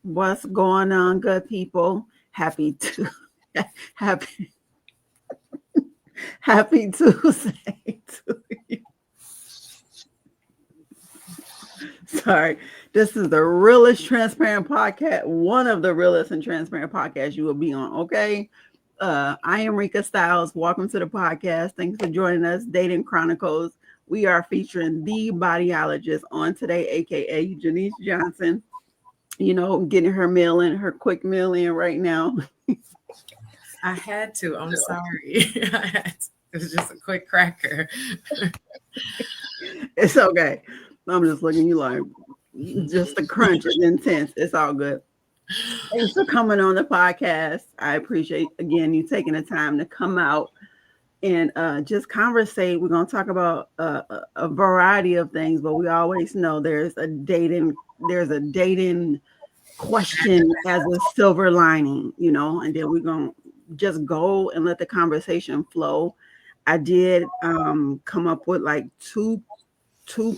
What's going on, good people? Happy to happy happy Tuesday to you. Sorry. This is the realest transparent podcast, one of the realest and transparent podcasts you will be on. Okay. I am Rika Styles. Welcome to the podcast. Thanks for joining us, Dating Chronicles. We are featuring the bodyologist on today, aka Janice Johnson. Getting her meal in, her quick meal in right now. I had to. I'm sorry. It was just a quick cracker. It's okay. I'm just looking you like just the crunch is intense. It's all good. Thanks for coming on the podcast. I appreciate again you taking the time to come out and just conversate. We're gonna talk about a variety of things, but we always know there's a dating question as a silver lining, and then we're gonna just go and let the conversation flow. I did come up with like two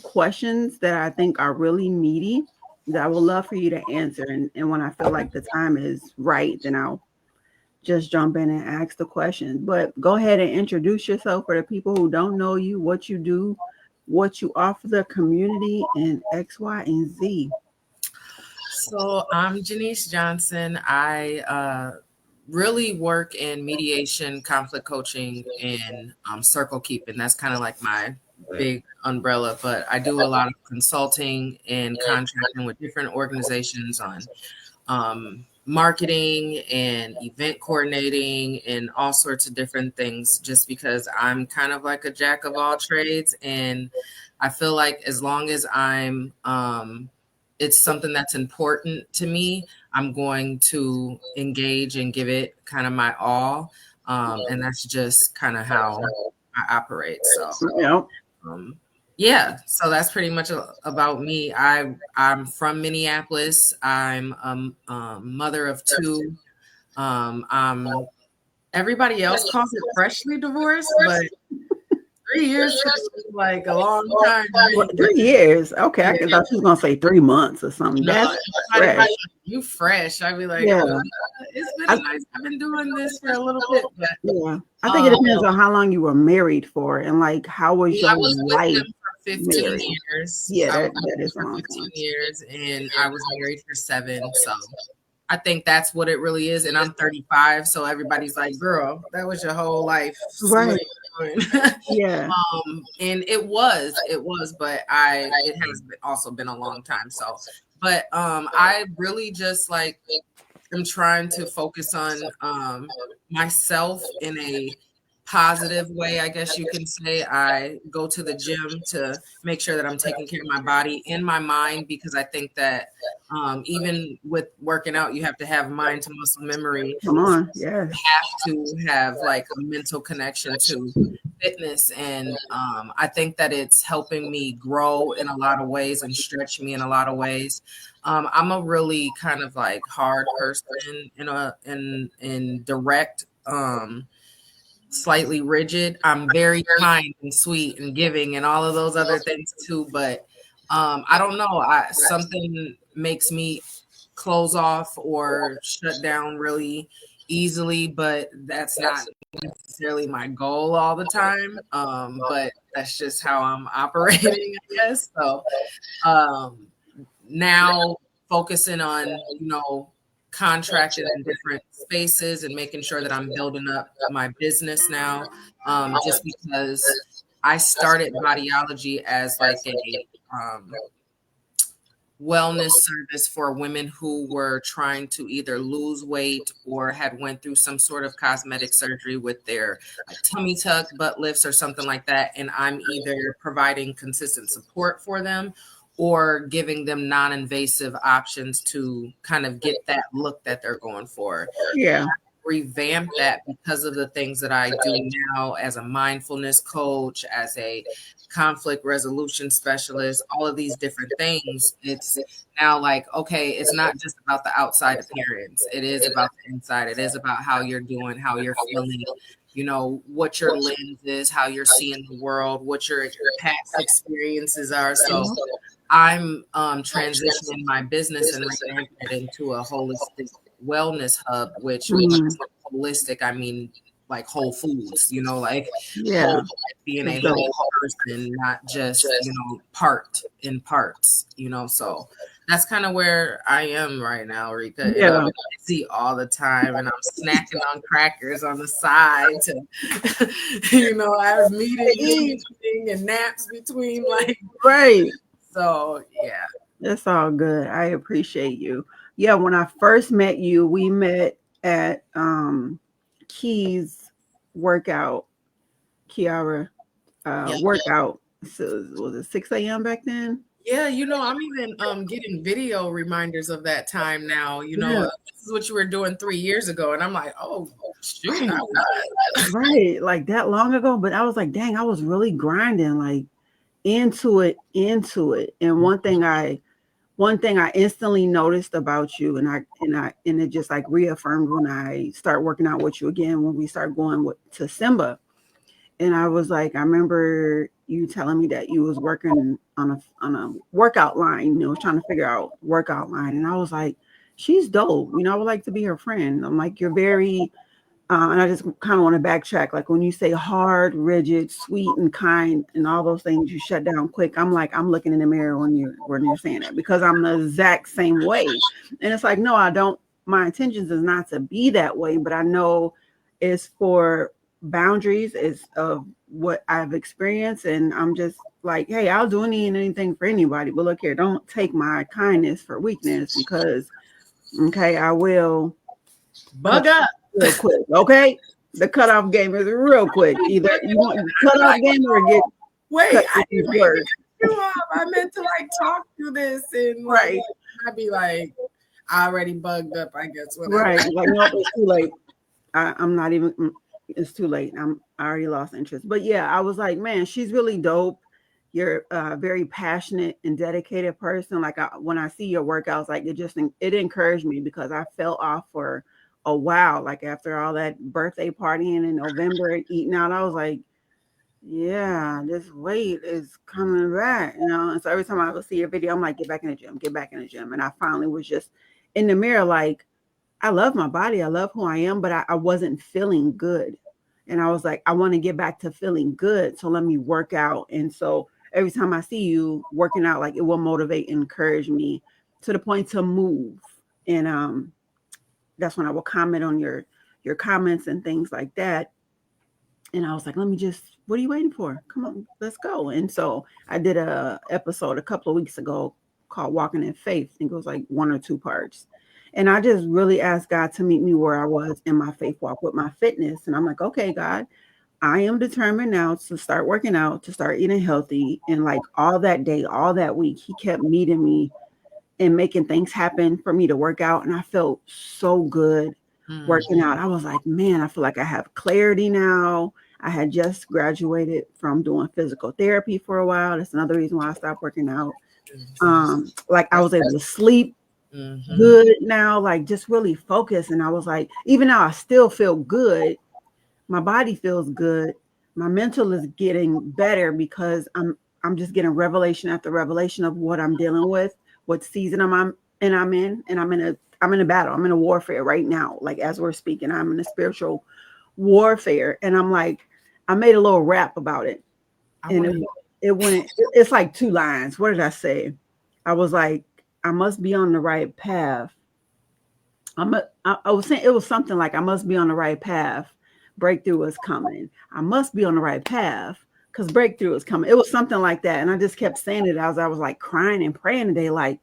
questions that I think are really meaty that I would love for you to answer. And when I feel like the time is right, then I'll just jump in and ask the question. But go ahead and introduce yourself for the people who don't know you, what you do, what you offer the community, and X, Y, and Z. So I'm Janice Johnson. I really work in mediation, conflict coaching, and circle keeping. That's kind of like my big umbrella, but I do a lot of consulting and contracting with different organizations on marketing and event coordinating and all sorts of different things, just because I'm kind of like a jack of all trades. And I feel like as long as it's something that's important to me, I'm going to engage and give it kind of my all. And that's just kind of how I operate. So, Yeah. yeah, so that's pretty much about me. I'm from Minneapolis. I'm a mother of two. Everybody else calls it freshly divorced, but 3 years is like a long time. 3 years. Okay, I thought she was gonna say 3 months or something. No, That's fresh. You fresh. I'd be like, Yeah. It's been nice. I've been doing this for a little bit, but Yeah. I think it depends on how long you were married for and like how was your I was with life. him for 15 married? years. Yeah, I that was with him is a for long 15 time. years, and I was married for 7. So I think that's what it really is. And I'm 35, so everybody's like, "Girl, that was your whole life." Right. Yeah. And it was, but it has also been a long time. So, but I really just like am trying to focus on myself in a positive way, I guess you can say. I go to the gym to make sure that I'm taking care of my body and my mind, because I think that even with working out, you have to have mind to muscle memory. Come on. Yes. You have to have like a mental connection to fitness. And I think that it's helping me grow in a lot of ways and stretch me in a lot of ways. I'm a really kind of like hard person in direct, slightly rigid. I'm very kind and sweet and giving and all of those other things too. But I don't know. Something makes me close off or shut down really easily, but that's not necessarily my goal all the time. But that's just how I'm operating, I guess. So now focusing on, contracted in different spaces and making sure that I'm building up my business now, just because I started Bodyology as like a wellness service for women who were trying to either lose weight or had went through some sort of cosmetic surgery with their tummy tuck, butt lifts, or something like that. And I'm either providing consistent support for them or giving them non-invasive options to kind of get that look that they're going for. Yeah. Revamp that because of the things that I do now as a mindfulness coach, as a conflict resolution specialist, all of these different things. It's now like, okay, it's not just about the outside appearance. It is about the inside. It is about how you're doing, how you're feeling, what your lens is, how you're seeing the world, what your past experiences are. So I'm transitioning my business and revamping it into a holistic wellness hub, which when I say holistic, I mean like whole foods, you know, like whole, like being a whole person, not just, you know, part in parts, you know. So that's kind of where I am right now, Rika. And I'm busy all the time, and I'm snacking on crackers on the side to, you know, I have meetings in between and naps between, like, right. So yeah, that's all good. I appreciate you. Yeah, when I first met you, we met at Key's workout, Kiara workout. So was it 6 a.m. back then? Yeah, you know, I'm even getting video reminders of that time now. You know, this is what you were doing 3 years ago, and I'm like, oh shoot, right, like that long ago. But I was like, dang, I was really grinding, like into it. And one thing I instantly noticed about you, and it just like reaffirmed when I start working out with you again, when we start going to Simba. And I was like, I remember you telling me that you was working on a workout line, you know, trying to figure out workout line. And I was like, she's dope. You know, I would like to be her friend. I'm like, you're very, and I just kind of want to backtrack. Like when you say hard, rigid, sweet, and kind, and all those things, you shut down quick. I'm like, I'm looking in the mirror when you're saying that, because I'm the exact same way. And it's like, no, I don't. My intentions is not to be that way, but I know it's for boundaries, is of what I've experienced, and I'm just like, hey, I'll do anything for anybody, but look here, don't take my kindness for weakness, because okay, I will bug up real quick. Okay, the cutoff game is real quick. Either you want the cutoff game or get I meant to like talk through this, and right, I'd be like, I already bugged up, I guess. Whatever. Right, like no, it's too late. I'm not even. It's too late. I already lost interest. But yeah, I was like, man, she's really dope. You're a very passionate and dedicated person. Like when I see your workouts, like it encouraged me, because I fell off for a while. Like after all that birthday partying in November and eating out, I was like, yeah, this weight is coming back, you know. And so every time I would see your video, I'm like, get back in the gym. And I finally was just in the mirror, like, I love my body. I love who I am, but I wasn't feeling good. And I was like, I want to get back to feeling good. So let me work out. And so every time I see you working out, like it will motivate and encourage me to the point to move. And that's when I will comment on your comments and things like that. And I was like, what are you waiting for? Come on, let's go. And so I did a episode a couple of weeks ago called Walking in Faith. I think it was like 1 or 2 parts. And I just really asked God to meet me where I was in my faith walk with my fitness. And I'm like, okay, God, I am determined now to start working out, to start eating healthy. And like all that day, all that week, he kept meeting me and making things happen for me to work out. And I felt so good working out. I was like, man, I feel like I have clarity now. I had just graduated from doing physical therapy for a while. That's another reason why I stopped working out. Like I was able to sleep good now, like just really focus. And I was like, even though I still feel good, my body feels good, my mental is getting better, because I'm just getting revelation after revelation of what I'm dealing with, what season I'm in, and I'm in a battle. I'm in a warfare right now. Like as we're speaking, I'm in a spiritual warfare. And I'm like, I made a little rap about it. And it's like 2 lines. What did I say? I was like, I must be on the right path. I was saying, it was something like, I must be on the right path. Breakthrough is coming. I must be on the right path because breakthrough is coming. It was something like that. And I just kept saying it as I was like crying and praying today, like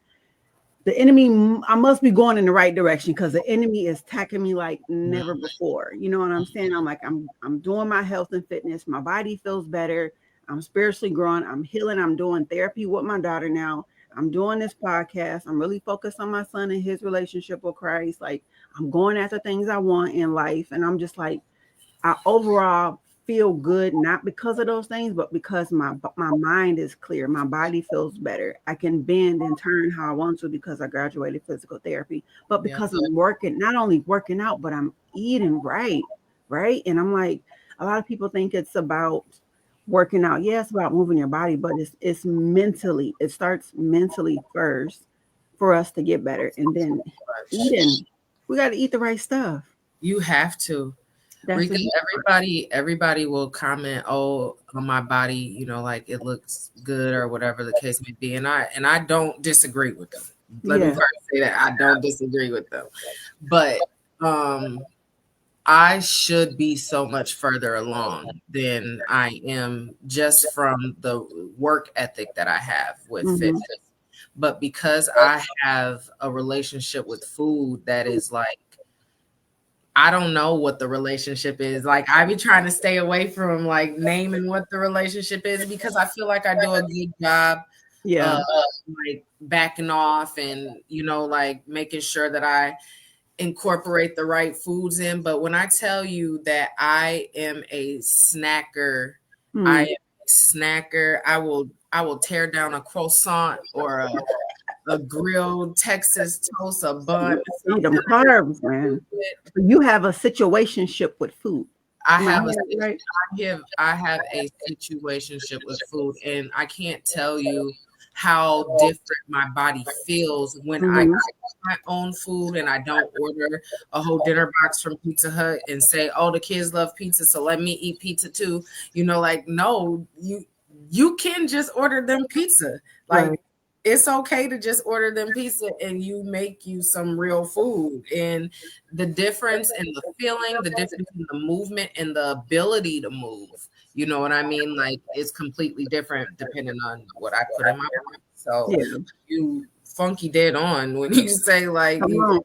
the enemy, I must be going in the right direction, because the enemy is attacking me like never before. You know what I'm saying? I'm like, I'm doing my health and fitness. My body feels better. I'm spiritually growing. I'm healing. I'm doing therapy with my daughter now. I'm doing this podcast. I'm really focused on my son and his relationship with Christ. Like I'm going after things I want in life. And I'm just like, I overall feel good, not because of those things, but because my mind is clear. My body feels better. I can bend and turn how I want to because I graduated physical therapy, but because I'm working, not only working out, but I'm eating right. And I'm like, a lot of people think it's about working out. Yeah, it's about moving your body, but it's mentally. It starts mentally first for us to get better, and then eating. We got to eat the right stuff. You have to. That's a Rika, huge everybody will comment, oh, on my body, you know, like it looks good or whatever the case may be. And I don't disagree with them. Let me yeah. first say that I don't disagree with them. But I should be so much further along than I am just from the work ethic that I have with Mhm. fitness. But because I have a relationship with food that is like, I don't know what the relationship is. Like I be trying to stay away from like naming what the relationship is because I feel like I do a good job Yeah. like backing off and you know like making sure that I incorporate the right foods in. But when I tell you that I am a snacker, I Mm. am a snacker. I will tear down a croissant or a grilled Texas toast, a bun. Eat them carbs, man. You have a situationship with food. I Am I have a hearing that right? I have a situationship with food, and I can't tell you how different my body feels when I Mhm. cook my own food and I don't order a whole dinner box from Pizza Hut and say, "Oh, the kids love pizza, so let me eat pizza too." You know, like no, you can just order them pizza. Like Right. it's okay to just order them pizza and you make you some real food. And the difference in the feeling, the difference in the movement and the ability to move, you know what I mean? Like it's completely different depending on what I put in my body. So Yeah. you funky dead on when you say like Come you, on.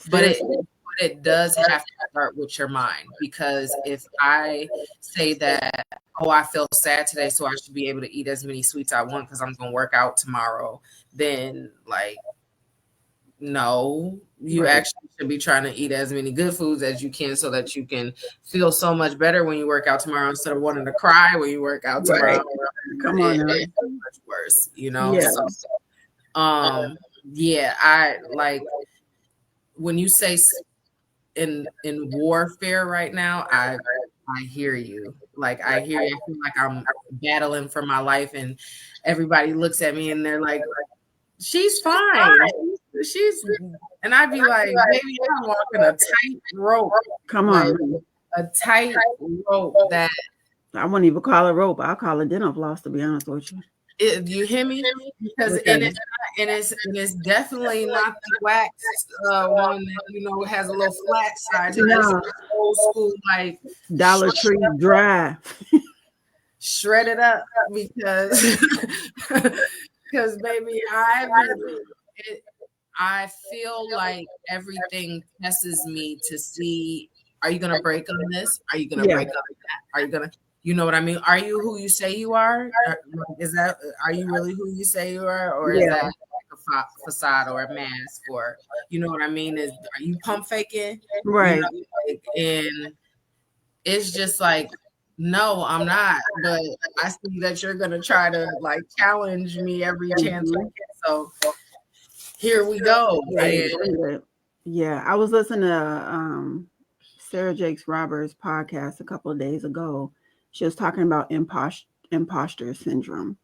but it Seriously. but it does have to start with your mind because if I say that, oh, I feel sad today, so I should be able to eat as many sweets I want because I'm going to work out tomorrow, then like, no, you Right. actually should be trying to eat as many good foods as you can so that you can feel so much better when you work out tomorrow instead of wanting to cry when you work out Right. tomorrow. Come on now. It's so much worse, you know? Yeah. So, yeah, I like when you say in warfare right now, I hear you. Like I hear you. I feel like I'm battling for my life, and everybody looks at me and they're like, "She's fine. She's," and I'd be like, "Baby, I'm walking a tight rope, Come like on. a tight rope that." I wouldn't even call it rope. I'll call it dinner floss, to be honest with you. You hear me? Because Yeah. it's definitely not the wax one that you know has a little flat side to this No. old school like Dollar Tree dry. shred it up because because baby I feel like everything tests me to see, are you gonna break on this, are you gonna Yeah. break on that, are you gonna, you know what I mean, are you who you say you are, is that, are you really who you say you are, or is Yeah. that like a facade or a mask, or you know what I mean, is, are you pump faking, you Right. know, like, and it's just like, no, I'm not. But I see that you're gonna try to like challenge me every chance I Mhm. get. So here we go. Right. And Yeah. I was listening to Sarah Jakes Roberts podcast a couple of days ago. She was talking about imposter syndrome.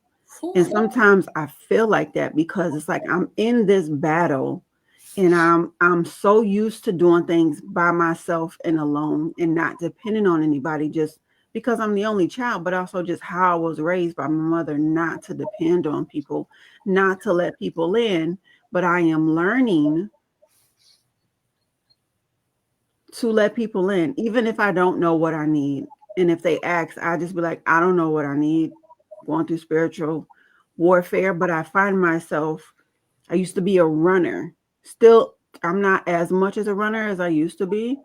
And sometimes I feel like that because it's like I'm in this battle and I'm so used to doing things by myself and alone and not depending on anybody, just because I'm the only child, but also just how I was raised by my mother, not to depend on people, not to let people in. But I am learning to let people in, even if I don't know what I need. And if they ask, I just be like, I don't know what I need, going through spiritual warfare. But I find myself, I used to be a runner. Still, I'm not as much as a runner as I used to be.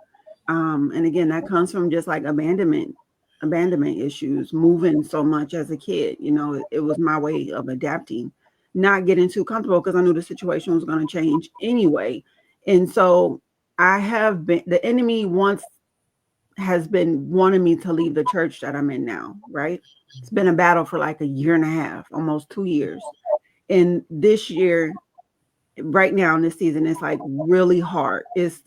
And again, that comes from just like abandonment issues, moving so much as a kid. You know, it was my way of adapting, not getting too comfortable because I knew the situation was going to change anyway. And so I have been, the enemy once has been wanting me to leave the church that I'm in now, right? It's been a battle for like a year and a half, almost 2 years. And this year, right now in this season, it's like really hard. It's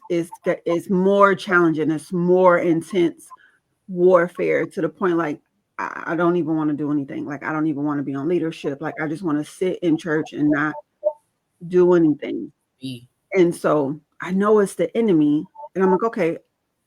more challenging. It's more intense warfare to the point like I don't even want to do anything. Like, I don't even want to be on leadership. Like, I just want to sit in church and not do anything. And so I know it's the enemy. And I'm like, okay,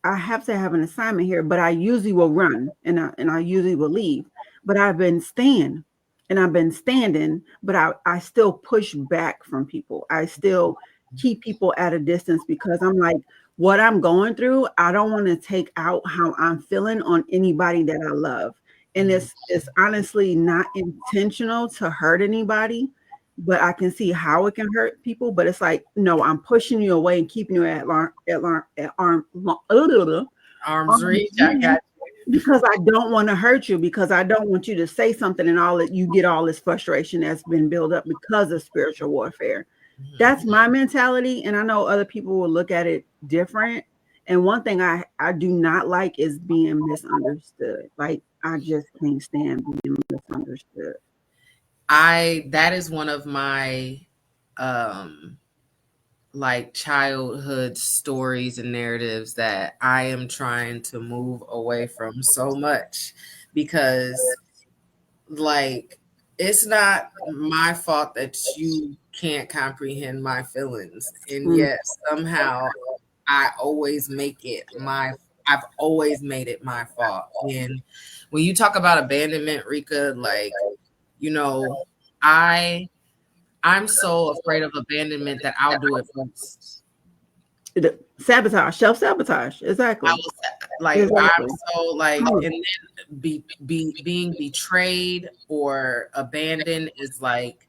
I have to have an assignment here, but I usually will run and I usually will leave. But I've been staying and I've been standing, but I still push back from people. I still keep people at a distance because I'm like, what I'm going through, I don't want to take out how I'm feeling on anybody that I love. And it's honestly not intentional to hurt anybody, but I can see how it can hurt people. But it's like, no, I'm pushing you away and keeping you at arm's reach. I got you. Because I don't want to hurt you, because I don't want you to say something and all that you get all this frustration that's been built up because of spiritual warfare. That's my mentality. And I know other people will look at it different. And one thing I do not like is being misunderstood. Like, I just can't stand being misunderstood. That is one of my like childhood stories and narratives that I am trying to move away from so much, because like it's not my fault that you can't comprehend my feelings, and yet somehow I've always made it my fault. And when you talk about abandonment, Rika, like, you know, I'm so afraid of abandonment that I'll do it first. Sabotage, self-sabotage. Exactly. I was like, exactly. I'm so like, and then being betrayed or abandoned is like,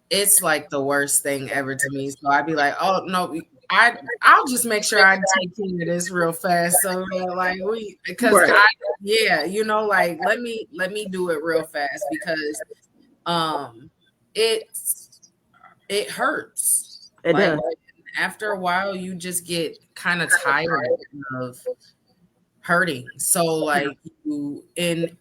it's like the worst thing ever to me. So I'd be like, oh no, I'll just make sure I take care of this real fast. So like you know, like let me do it real fast, because it hurts. It does. After a while, you just get kind of tired of hurting. So like and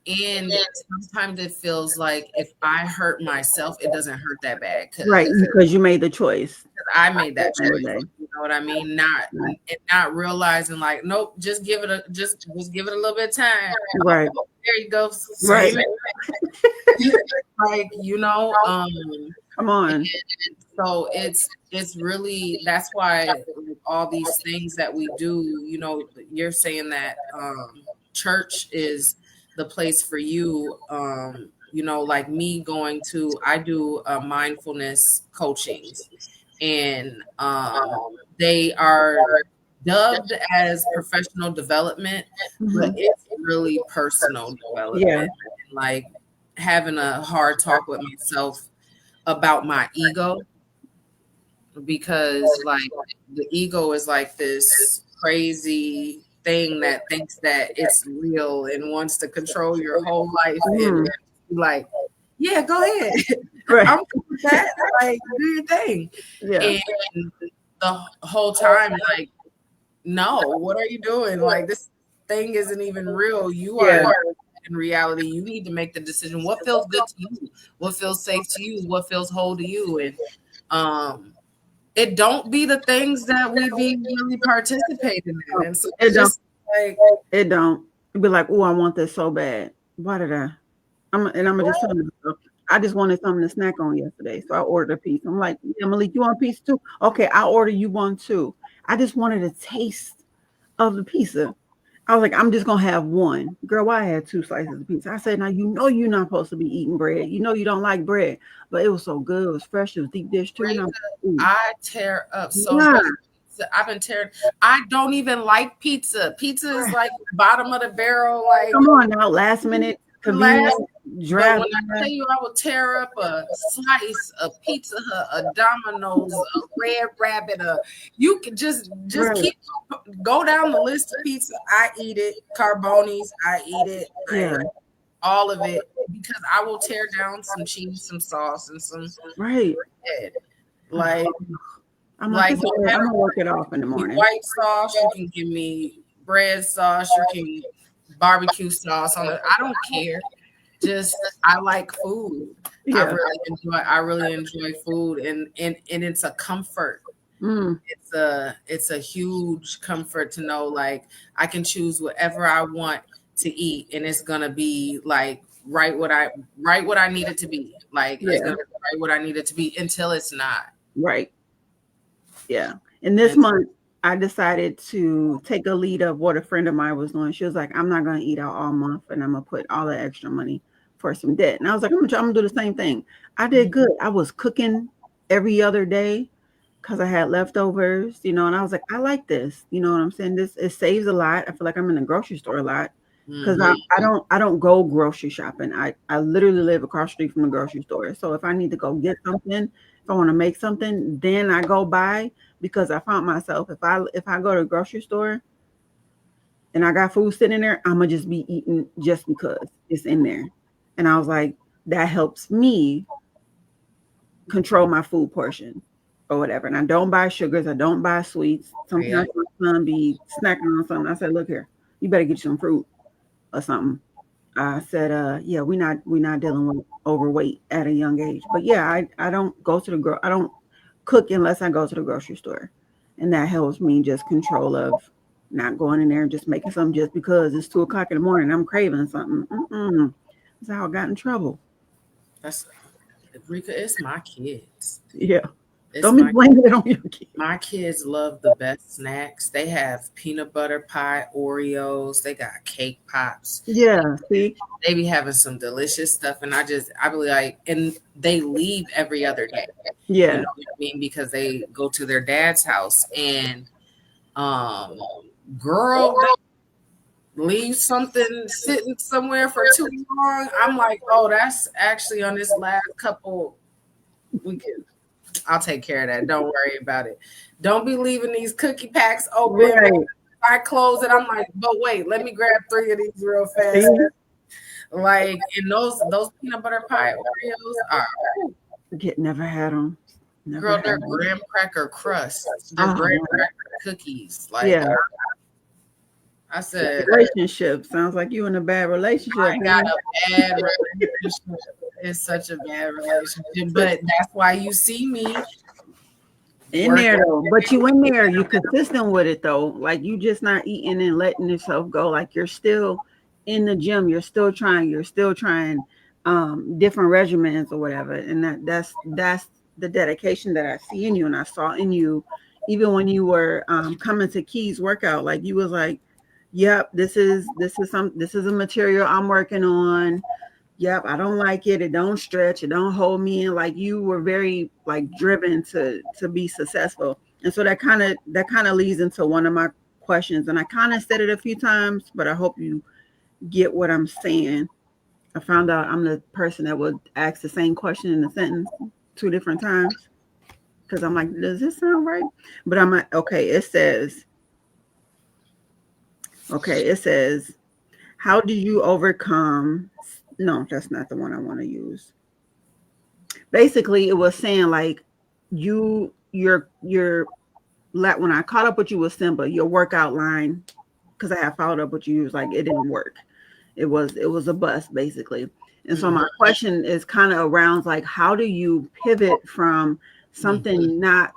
sometimes it feels like if I hurt myself, it doesn't hurt that bad. Right, because you made the choice. I made that choice. You know what I mean? Not realizing like, nope, just give it a little bit of time. Right. Oh, there you go. Right. Like, you know, come on. So it's really, that's why all these things that we do, you know, you're saying that church is the place for you. You know, like me I do mindfulness coachings, and they are dubbed as professional development, but it's really personal development. Yeah. Like having a hard talk with myself about my ego, because like the ego is like this crazy thing that thinks that it's real and wants to control your whole life. And like, yeah, go ahead. Right. I'm cool with that. Like, do your thing. Yeah. And the whole time, like, no, what are you doing? Like, this thing isn't even real. You are in reality. You need to make the decision. What feels good to you? What feels safe to you? What feels whole to you? And it don't be the things that we be really participating in. And so it don't. It don't. It'd be like, oh, I want this so bad. Why did I? I'm just telling you. I just wanted something to snack on yesterday, so I ordered a piece. I'm like, Emily, you want a piece too? Okay, I'll order you one too. I just wanted a taste of the pizza. I was like, I'm just gonna have one. Girl, why I had 2 slices of pizza? I said, now you know you're not supposed to be eating bread. You know you don't like bread, but it was so good. It was fresh. It was deep dish too. I tear up so much. I've been tearing. I don't even like pizza. Pizza is like the bottom of the barrel. Like, come on now, last minute. When I tell you I will tear up a slice, a Pizza Hut, a Domino's, a Red Rabbit, you can just go down the list of pizza. I eat it. Carbonis, I eat it. Yeah. All of it, because I will tear down some cheese, some sauce, and some bread. Like, I'm like, I'm gonna work it off in the morning. White sauce, you can give me bread sauce, you can barbecue sauce on it. I don't care. Just I like food. Yeah. I really enjoy food, and it's a comfort. It's a huge comfort to know like I can choose whatever I want to eat, and it's gonna be like right what I need it to be. Like it's gonna be right what I need it to be until it's not. Right. Yeah. And this month I decided to take a lead of what a friend of mine was doing. She was like, I'm not gonna eat out all month and I'm gonna put all the extra money for some debt. And I was like, I'm gonna do the same thing. I did good. I was cooking every other day because I had leftovers, and I was like, I like this. You know what I'm saying? It saves a lot. I feel like I'm in the grocery store a lot because I don't go grocery shopping. I literally live across the street from the grocery store. So if I need to go get something, if I want to make something, then I go buy, because I found myself, if I go to the grocery store and I got food sitting in there, I'm gonna just be eating just because it's in there. And I was like, that helps me control my food portion or whatever. And I don't buy sugars, I don't buy sweets. Sometimes my son be snacking on something. I said, look here, you better get you some fruit or something. I said, yeah, we're not dealing with overweight at a young age. But yeah, I don't go to I don't cook unless I go to the grocery store. And that helps me just control of not going in there and just making something just because it's 2:00 in the morning. I'm craving something. That's how I got in trouble. That's Rika, it's my kids. Yeah. Don't be blaming it on your kids. My kids love the best snacks. They have peanut butter pie, Oreos. They got cake pops. Yeah, see, they be having some delicious stuff, and I be like, and they leave every other day. Yeah, you know what I mean, because they go to their dad's house, and girl, leave something sitting somewhere for too long. I'm like, oh, that's actually on this last couple weekends. I'll take care of that. Don't worry about it. Don't be leaving these cookie packs open. Right. I close it. I'm like, but wait, let me grab 3 of these real fast. Like, and those peanut butter pie Oreos are. Never had them. Girl, they're graham cracker crust. They're graham cracker cookies. Like, yeah. I said, relationship sounds like you in a bad relationship. I got a bad relationship. It's such a bad relationship, but that's why you see me in there though. But you in there, you consistent with it though. Like you just not eating and letting yourself go. Like you're still in the gym. You're still trying different regimens or whatever. And that's the dedication that I see in you, and I saw in you, even when you were coming to Key's workout. Like you was like, yep, this is a material I'm working on. Yep, I don't like it. It don't stretch. It don't hold me in. Like you were very like driven to be successful. And so that kind of leads into one of my questions. And I kind of said it a few times, but I hope you get what I'm saying. I found out I'm the person that would ask the same question in a sentence 2 different times. Because I'm like, does this sound right? But I'm like, okay, it says, how do you overcome? No, that's not the one I want to use. Basically, it was saying like your when I caught up with you with Simba, your workout line, because I had followed up with you, was like it didn't work. It was a bust basically. And so my question is kind of around like, how do you pivot from something not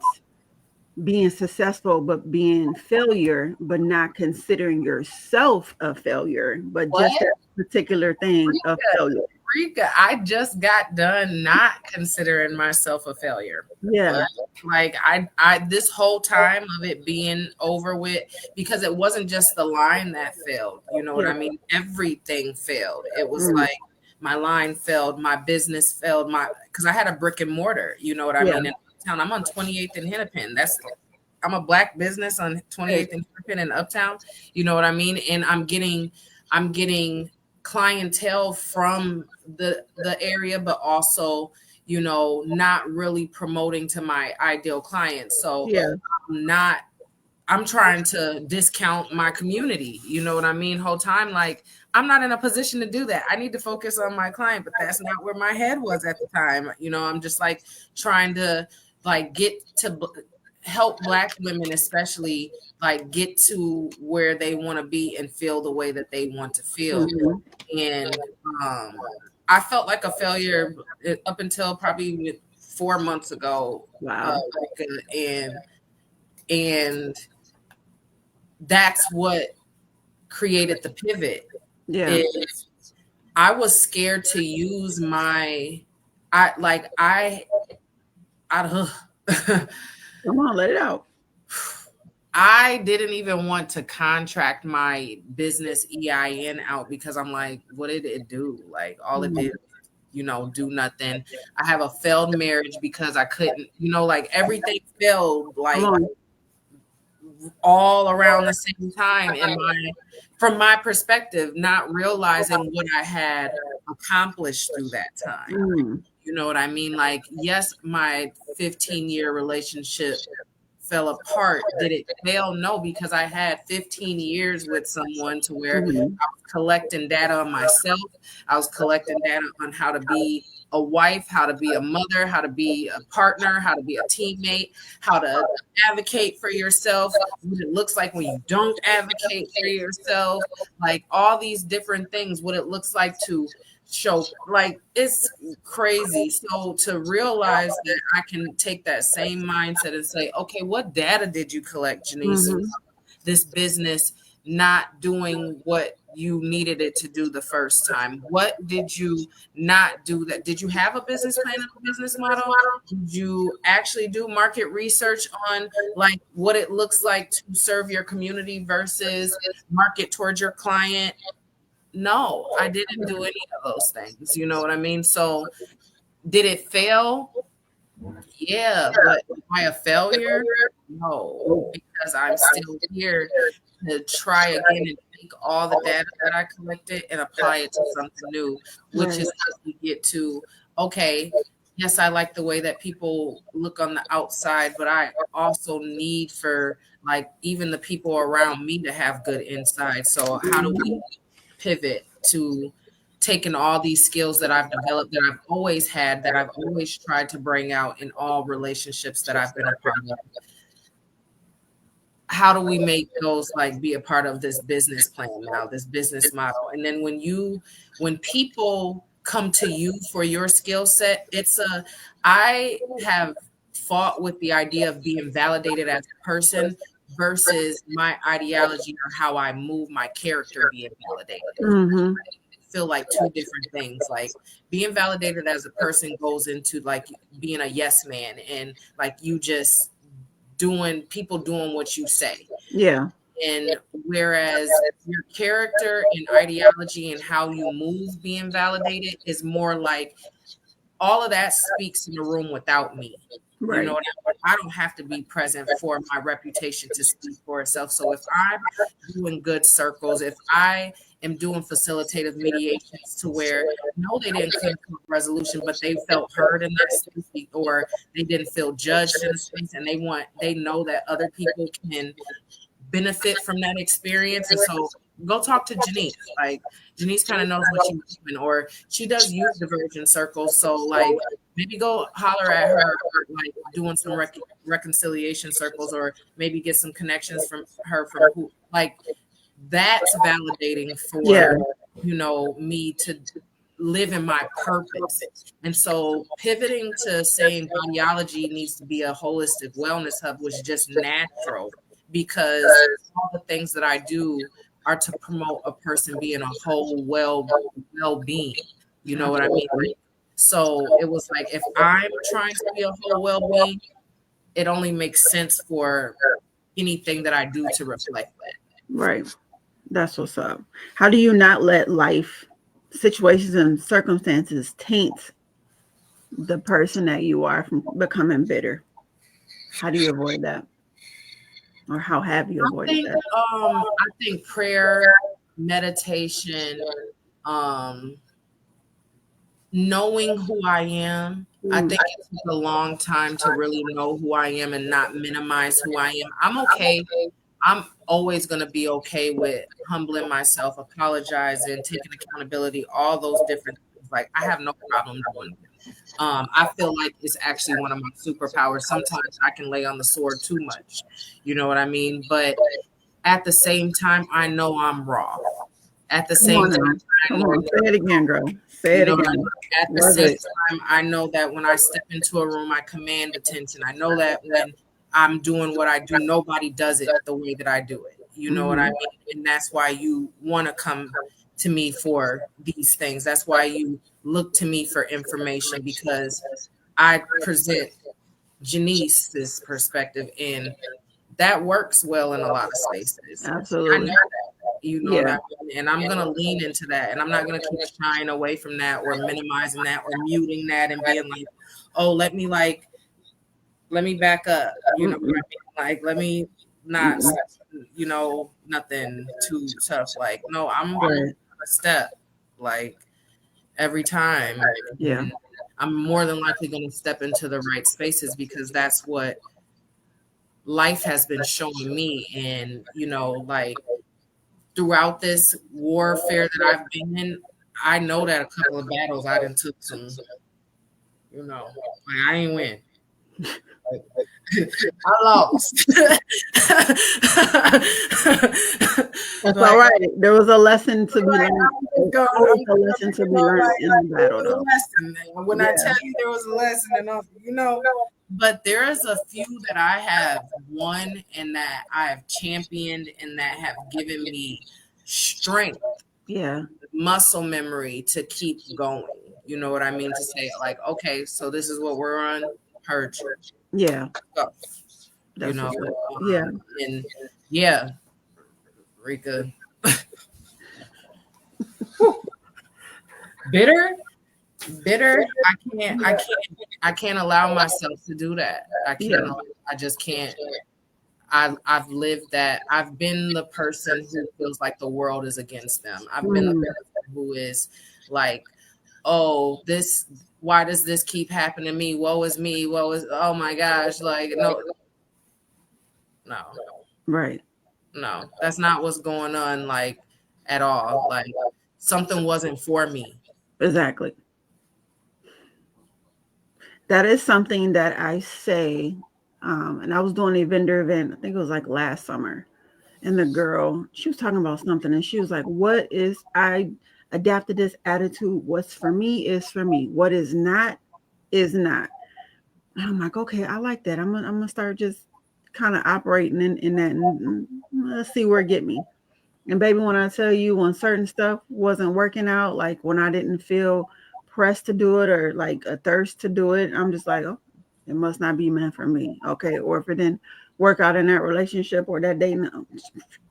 being successful but being failure, but not considering yourself a failure, but just that particular thing of failure? Rika, I just got done not considering myself a failure. Yeah. Like I this whole time of it being over with, because it wasn't just the line that failed. You know what I mean? Everything failed. It was like my line failed, my business failed, because I had a brick and mortar. You know what I mean? In Uptown, I'm on 28th and Hennepin. I'm a black business on 28th and Hennepin in Uptown. You know what I mean? And I'm getting clientele from the area, but also, you know, not really promoting to my ideal clients. So I'm trying to discount my community. You know what I mean? Whole time, like I'm not in a position to do that. I need to focus on my client, but that's not where my head was at the time. You know, I'm just like trying to like get to help Black women, especially like get to where they want to be and feel the way that they want to feel. And I felt like a failure up until probably 4 months ago. Wow. And that's what created the pivot. Yeah. is I was scared to use I Come on, let it out. I didn't even want to contract my business EIN out because I'm like, what did it do? Like all it did, do nothing. I have a failed marriage because I couldn't, like everything failed Come like on. all around the same time from my perspective, not realizing what I had accomplished through that time. Mm. You know what I mean? Like, yes, my 15-year relationship fell apart. Did it fail? No, because I had 15 years with someone to where Mhm. I was collecting data on myself. I was collecting data on how to be a wife, how to be a mother, how to be a partner, how to be a teammate, how to advocate for yourself, what it looks like when you don't advocate for yourself, like all these different things, what it looks like to show, like it's crazy. So to realize that I can take that same mindset and say, okay, what data did you collect, Janice? Mhm. This business not doing what you needed it to do the first time. What did you not do? That did you have a business plan and a business model? Did you actually do market research on like what it looks like to serve your community versus market towards your client? No, I didn't do any of those things. You know what I mean? So did it fail? Yeah, but am I a failure? No, because I'm still here to try again and take all the data that I collected and apply it to something new, which Right. is how we get to, okay, yes, I like the way that people look on the outside, but I also need for like even the people around me to have good inside. So how do we pivot to taking all these skills that I've developed, that I've always had, that I've always tried to bring out in all relationships that I've been a part of? How do we make those like be a part of this business plan now, this business model? And then when people come to you for your skill set, I have fought with the idea of being validated as a person versus my ideology or how I move my character being validated. Mhm. Feel like two different things. Like being validated as a person goes into like being a yes man and like you just doing what you say. Yeah. And whereas your character and ideology and how you move being validated is more like all of that speaks in the room without me. You know Right. what I mean? I don't have to be present for my reputation to speak for itself. So if I'm doing good circles, if I am doing facilitative mediations to where no, they didn't come to a resolution, but they felt heard in that space, or they didn't feel judged in the space, and they know that other people can benefit from that experience. And so go talk to Janice. Like Janice kind of knows what she's doing, or she does youth diversion circles. So like maybe go holler at her, like doing some reconciliation circles, or maybe get some connections from her from who like that's validating Yeah. for me to live in my purpose. And so pivoting to saying bodyology needs to be a holistic wellness hub was just natural because all the things that I do are to promote a person being a whole well-being. You know what I mean? Like, so it was like if I'm trying to be a whole well-being, it only makes sense for anything that I do to reflect that. Right. That's what's up. How do you not let life situations and circumstances taint the person that you are from becoming bitter? How do you avoid that? Or how have you avoided that? I think prayer, meditation, um, knowing who I am. I think it took a long time to really know who I am and not minimize who I am. I'm okay. I'm always going to be okay with humbling myself, apologizing, taking accountability, all those different things. Like I have no problem doing it. I feel like it's actually one of my superpowers. Sometimes I can lay on the sword too much. You know what I mean? But at the same time, I know I'm raw. At the Come same on time, now. I Come know on. Say it again, girl. Say you it know what I again. mean? At the Love same it. time, I know that when I step into a room, I command attention. I know that when I'm doing what I do, nobody does it the way that I do it. You know what I Mhm. mean? And that's why you want to come to me for these things. That's why you look to me for information, because I present Janice's perspective, and that works well in a lot of spaces. I know Absolutely. that, you know Yeah. that, and I'm gonna lean into that, and I'm not gonna keep shying away from that or minimizing that or muting that and being like, oh, let me back up, you know what I mean? Like, let me not, you know, nothing too tough. Like, no, I'm Right. a step, like, every time. Yeah. And I'm more than likely going to step into the right spaces, because that's what life has been showing me. And, you know, like, throughout this warfare that I've been in, I know that a couple of battles I done took some, you know, like, I ain't win. I lost. That's all right. There was a lesson to be learned. There was a lesson to be learned in the battle, though. When I tell you there was a lesson, and you know, but there is a few that I have won and that I have championed and that have given me strength, Yeah. muscle memory to keep going. You know what I mean? To say, like, okay, so this is what we're on. Heard you. Yeah. Go. That's You know, yeah. and yeah, Rika. Bitter. I can't allow myself to do that. I can't. Yeah. I just can't. I've lived that. I've been the person who feels like the world is against them. I've been the person who is like, oh, why does this keep happening to me? Woe is me. Oh my gosh. Like, no. Right. No, that's not what's going on, like, at all. Like, something wasn't for me. Exactly. That is something that I say. And I was doing a vendor event, I think it was like last summer. And the girl, she was talking about something, and she was like, I adapted this attitude. What's for me is for me. What is not is not. And I'm like, okay, I like that. I'm gonna start just kind of operating in that, and let's see where it get me. And baby, when I tell you, when certain stuff wasn't working out, like when I didn't feel pressed to do it or like a thirst to do it, I'm just like, oh, it must not be meant for me. Okay. Or if it didn't work out in that relationship or that dating,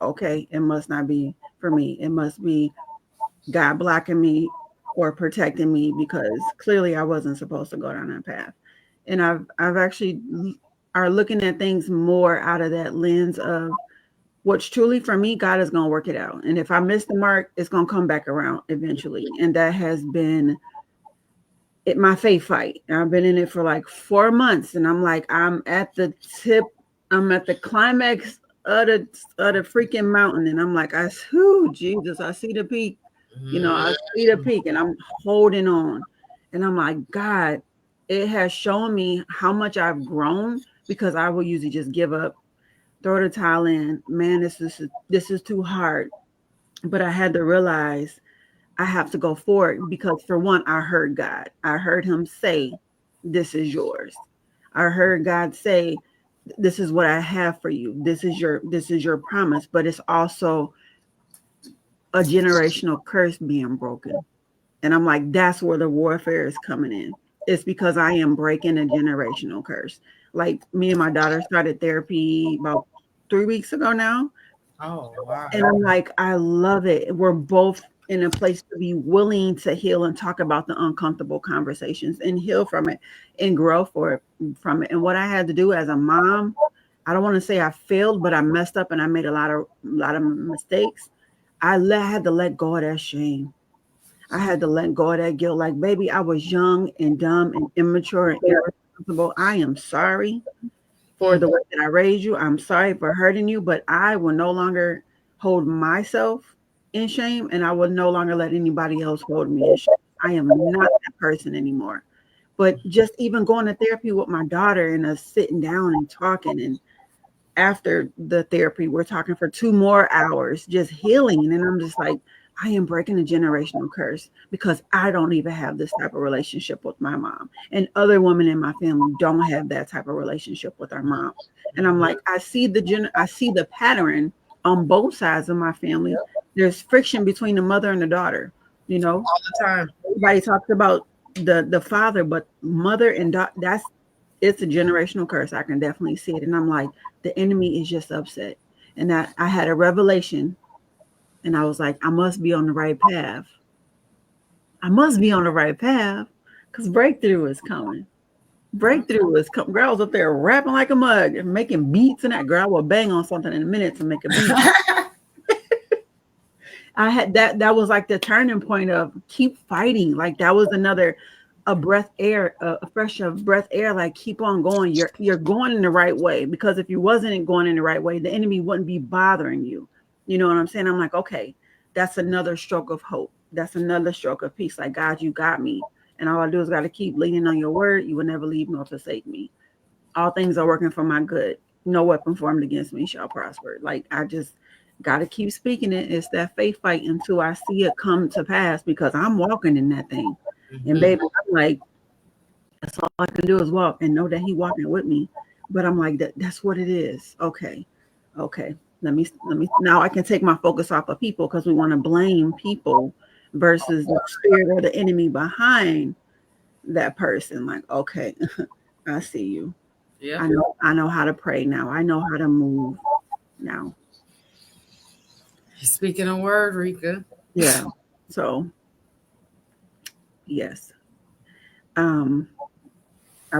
okay, it must not be for me. It must be God blocking me or protecting me, because clearly I wasn't supposed to go down that path. And I've actually are looking at things more out of that lens of what's truly for me. God is going to work it out. And if I miss the mark, it's going to come back around eventually. And that has been my faith fight. I've been in it for like 4 months, and I'm like, I'm at the tip. I'm at the climax of the freaking mountain. And I'm like, Jesus, I see the peak. You know, I see the peak, and I'm holding on. And I'm like, God, it has shown me how much I've grown, because I will usually just give up, throw the towel in. Man, this is too hard. But I had to realize I have to go forward, because for one, I heard God. I heard him say, this is yours. I heard God say, this is what I have for you. This is your promise. But it's also a generational curse being broken. And I'm like, that's where the warfare is coming in. It's because I am breaking a generational curse. Like, me and my daughter started therapy about 3 weeks ago now. Oh, wow. And I'm like, I love it. We're both in a place to be willing to heal and talk about the uncomfortable conversations and heal from it and grow from it. And what I had to do as a mom, I don't want to say I failed, but I messed up and I made a lot of mistakes. I had to let go of that shame. I had to let go of that guilt. Like, baby, I was young and dumb and immature and irresponsible. I am sorry for the way that I raised you. I'm sorry for hurting you, but I will no longer hold myself in shame, and I will no longer let anybody else hold me in shame. I am not that person anymore. But just even going to therapy with my daughter and us sitting down and talking, and after the therapy, we're talking for 2 more hours, just healing. And I'm just like, I am breaking a generational curse, because I don't even have this type of relationship with my mom. And other women in my family don't have that type of relationship with our mom. And I'm like, I see the pattern on both sides of my family. there's friction between the mother and the daughter, you know. All the time. Everybody talks about the father, but mother and that's it's a generational curse. I can definitely see it. And I'm like, the enemy is just upset. And I had a revelation, and I was like, I must be on the right path. I must be on the right path, because breakthrough is coming. Breakthrough is coming. Girl was up there rapping like a mug and making beats, and that girl will bang on something in a minute to make a beat. I had that was like the turning point of keep fighting. Like that was another a breath air, a fresh of breath air, like keep on going. You're going in the right way, because if you wasn't going in the right way, the enemy wouldn't be bothering you. You know what I'm saying? I'm like, okay, that's another stroke of hope. That's another stroke of peace. Like, God, you got me. And all I do is got to keep leaning on your word. You will never leave nor forsake me. All things are working for my good. No weapon formed against me shall prosper. Like, I just got to keep speaking it. It's that faith fight until I see it come to pass, because I'm walking in that thing. Mm-hmm. And baby, I'm like, that's all I can do is walk and know that he walking with me. But I'm like, that's what it is. Okay. Let me now I can take my focus off of people, because we want to blame people versus the spirit or the enemy behind that person. Like, okay, I see you. Yeah. I know how to pray now. I know how to move now. Speaking a word, Rika. Yeah. So yes. I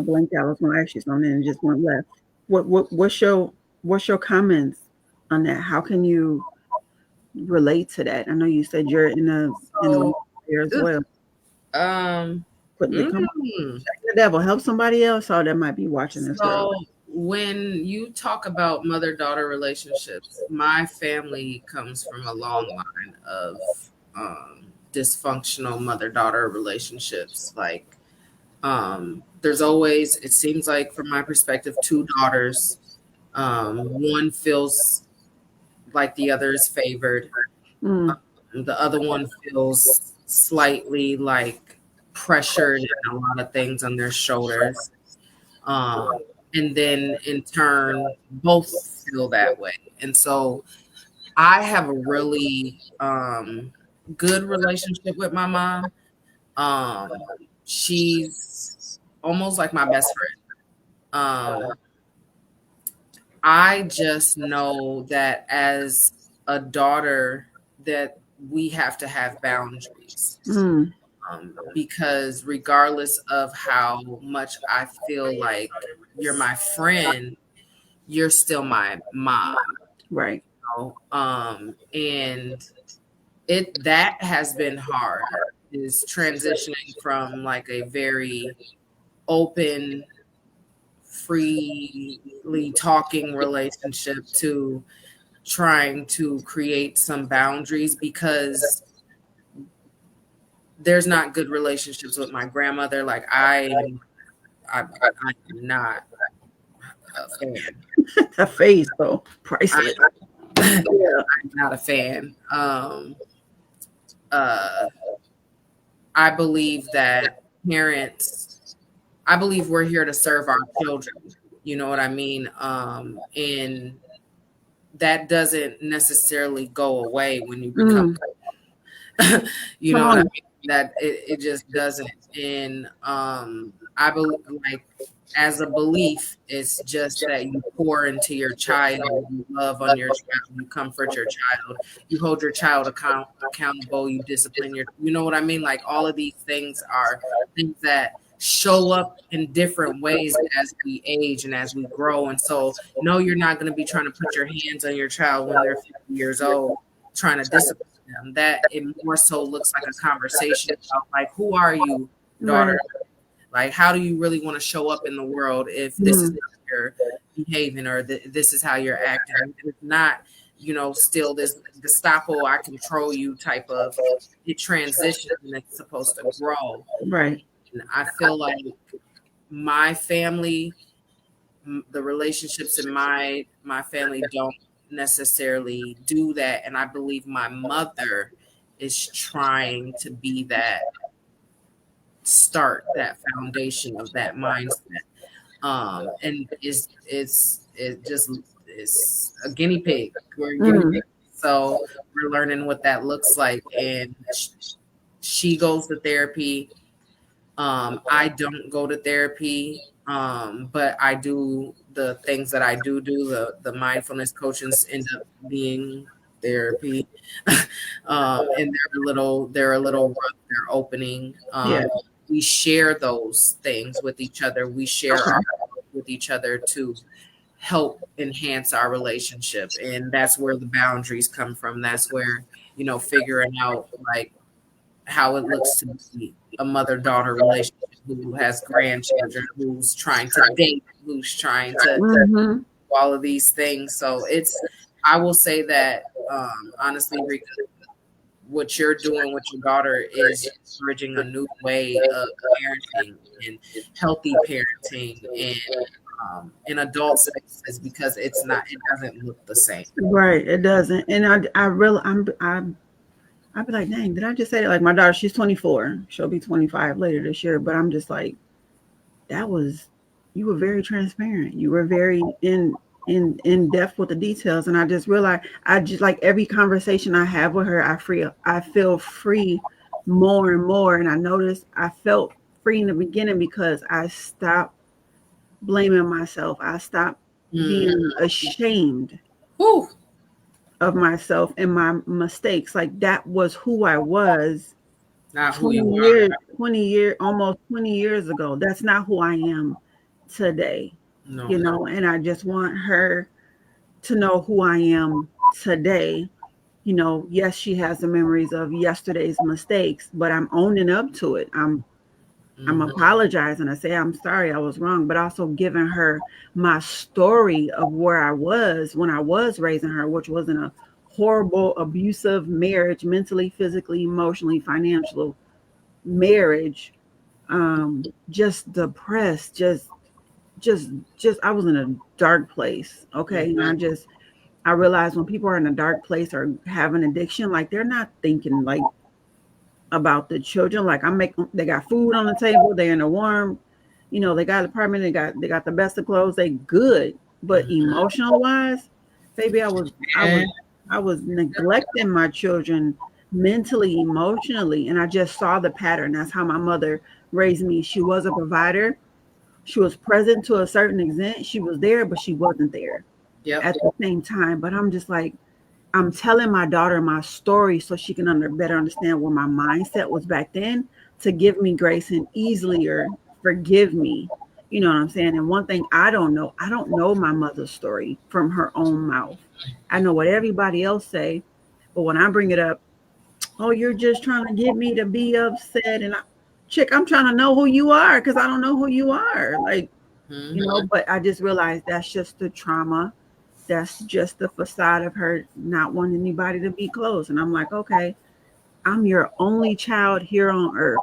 blinked out. I was gonna ask you something and just went left. What's your comments on that? How can you relate to that? I know you said you're in a there as well. But the devil help somebody else, or that might be watching this. So when you talk about mother-daughter relationships, my family comes from a long line of dysfunctional mother-daughter relationships. Like there's always, it seems like from my perspective, two daughters. One feels like the other is favored. The other one feels slightly like pressured and a lot of things on their shoulders. And then in turn, both feel that way. And so I have a really good relationship with my mom. She's almost like my best friend. I just know that as a daughter that we have to have boundaries. Because regardless of how much I feel like you're my friend, you're still my mom. Right. You know? And that has been hard, is transitioning from like a very open, freely talking relationship to trying to create some boundaries, because there's not good relationships with my grandmother. Like I'm not a fan. Her face though, priceless. I'm not a fan. I believe that I believe we're here to serve our children. You know what I mean? And that doesn't necessarily go away when you become, you know what I mean? That it just doesn't. And I believe, like, as a belief, it's just that you pour into your child, you love on your child, you comfort your child, you hold your child accountable, you discipline you know what I mean? Like, all of these things are things that show up in different ways as we age and as we grow. And so, no, you're not going to be trying to put your hands on your child when they're 50 years old, trying to discipline them. That it more so looks like a conversation about, like, who are you, daughter? Right. Like, how do you really want to show up in the world if this is how you're behaving, or this is how you're acting? It's not, you know, still this Gestapo, I control you type of transition that's supposed to grow. Right. And I feel like my family, the relationships in my family don't necessarily do that. And I believe my mother is trying to be that, start that foundation of that mindset. And it's a guinea pig. We're guinea pigs So we're learning what that looks like. And she goes to therapy. I don't go to therapy, but I do the things that I do. The mindfulness coaches end up being therapy, and they're a little rough. They're opening. Yeah. We share those things with each other. We share Okay. our with each other to help enhance our relationship, and that's where the boundaries come from. That's where figuring out like how it looks to be a mother-daughter relationship, who has grandchildren, who's trying to date, who's trying to Mm-hmm. do all of these things. So I will say that honestly, Rika, what you're doing with your daughter is bridging a new way of parenting and healthy parenting and in adult spaces, because it doesn't look the same. Right. It doesn't. And I really, I'd be like, dang, did I just say it? Like my daughter, she's 24. She'll be 25 later this year. But I'm just like, you were very transparent. You were very in depth with the details. And I just realized, I just like every conversation I have with her, I feel free more and more. And I noticed I felt free in the beginning because I stopped blaming myself. I stopped being ashamed Whew. of myself and my mistakes. Like that was who I was Not who 20 you years, are. 20 years, almost 20 years ago. That's not who I am today, No. and I just want her to know who I am today. Yes, she has the memories of yesterday's mistakes, but I'm owning up to it. I'm apologizing. I say I'm sorry, I was wrong, but also giving her my story of where I was when I was raising her, which was in a horrible, abusive marriage, mentally, physically, emotionally, financial marriage. Just depressed, just I was in a dark place. Okay. And I realized when people are in a dark place or have an addiction, like they're not thinking like about the children. Like they got food on the table, they're in a warm, they got an apartment, they got the best of clothes, they good. But emotional wise, baby, I was neglecting my children mentally, emotionally, and I just saw the pattern. That's how my mother raised me. She was a provider. She was present to a certain extent. She was there, but she wasn't there at the same time. But I'm just like, I'm telling my daughter my story so she can better understand where my mindset was back then, to give me grace and easier forgive me. You know what I'm saying? And one thing I don't know my mother's story from her own mouth. I know what everybody else say, but when I bring it up, oh, you're just trying to get me to be upset. And chick, I'm trying to know who you are because I don't know who you are. Like, but I just realized that's just the trauma. That's just the facade of her not wanting anybody to be close. And I'm like, okay, I'm your only child here on earth.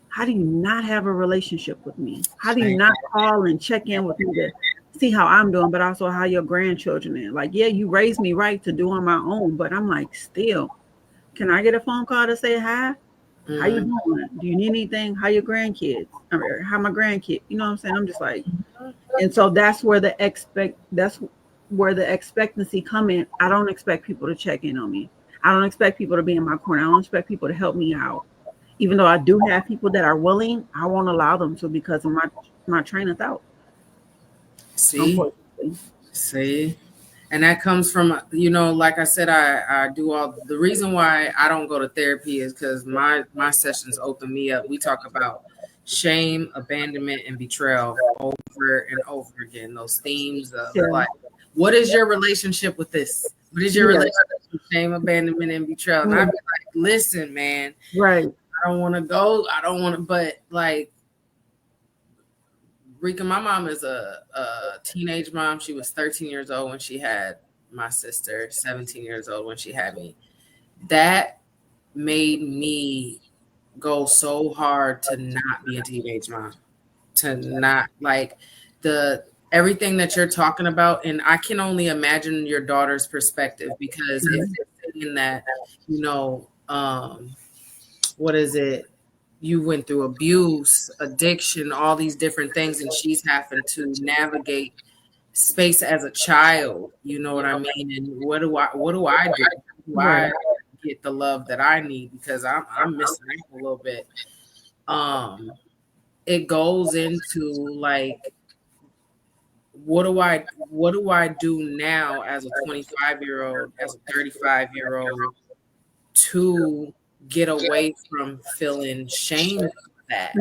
How do you not have a relationship with me? How do you not call and check in with me to see how I'm doing, but also how your grandchildren are? Like, yeah, you raised me right to do on my own, but I'm like, still, can I get a phone call to say hi? How you doing? Do you need anything? How your grandkids? Or how my grandkid? You know what I'm saying? I'm just like, and so that's where the expectancy come in. I don't expect people to check in on me. I don't expect people to be in my corner. I don't expect people to help me out. Even though I do have people that are willing, I won't allow them to because of my train of thought. See, and that comes from, like I said, I do all the reason why I don't go to therapy is because my sessions open me up. We talk about shame, abandonment, and betrayal over and over again. Those themes of like, what is your relationship with this? What is your relationship with shame, abandonment, and betrayal? And I'd be like, listen, man, right. I don't want to go. I don't want to, but like, Rika, my mom is a teenage mom. She was 13 years old when she had my sister, 17 years old when she had me. That made me go so hard to not be a teenage mom, to not like everything that you're talking about. And I can only imagine your daughter's perspective, because if they're saying that, what is it? You went through abuse, addiction, all these different things, and she's having to navigate space as a child. You know what I mean? And what do I do? Do I get the love that I need? Because I'm missing out a little bit. It goes into like, what do I do now as a 25-year-old, as a 35-year-old, to get away from feeling shame for that?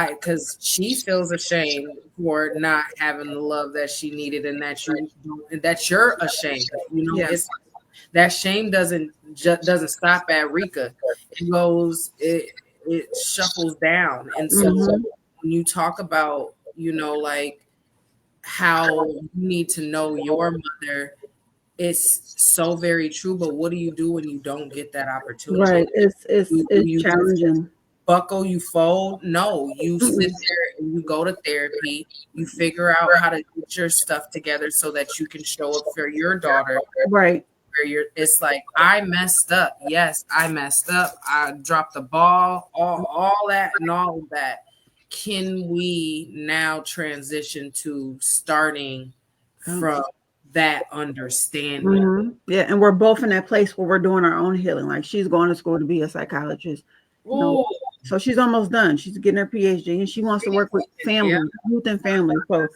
Because she feels ashamed for not having the love that she needed, and that you're ashamed. You know, it's that shame doesn't stop at Rika. It shuffles down. And so when you talk about, you know, like how you need to know your mother, it's so very true. But what do you do when you don't get that opportunity? Right. It's challenging. Buckle, you fold. No, you sit there and you go to therapy. You figure out how to get your stuff together so that you can show up for your daughter. Right. It's like, I messed up. Yes, I messed up. I dropped the ball, all that and all of that. Can we now transition to starting from that understanding? Yeah, and we're both in that place where we're doing our own healing. Like, she's going to school to be a psychologist. You know, so she's almost done. She's getting her PhD, and she wants to work with family, youth and family. So,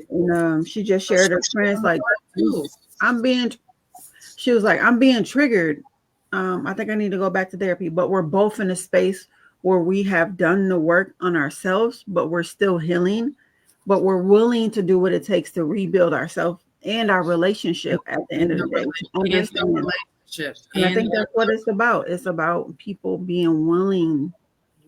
and she just shared her experience. Like, she was like, I'm being triggered. I think I need to go back to therapy. But we're both in a space where we have done the work on ourselves, but we're still healing. But we're willing to do what it takes to rebuild ourselves and our relationship at the end of the day. To understand. And I think that's what it's about. It's about people being willing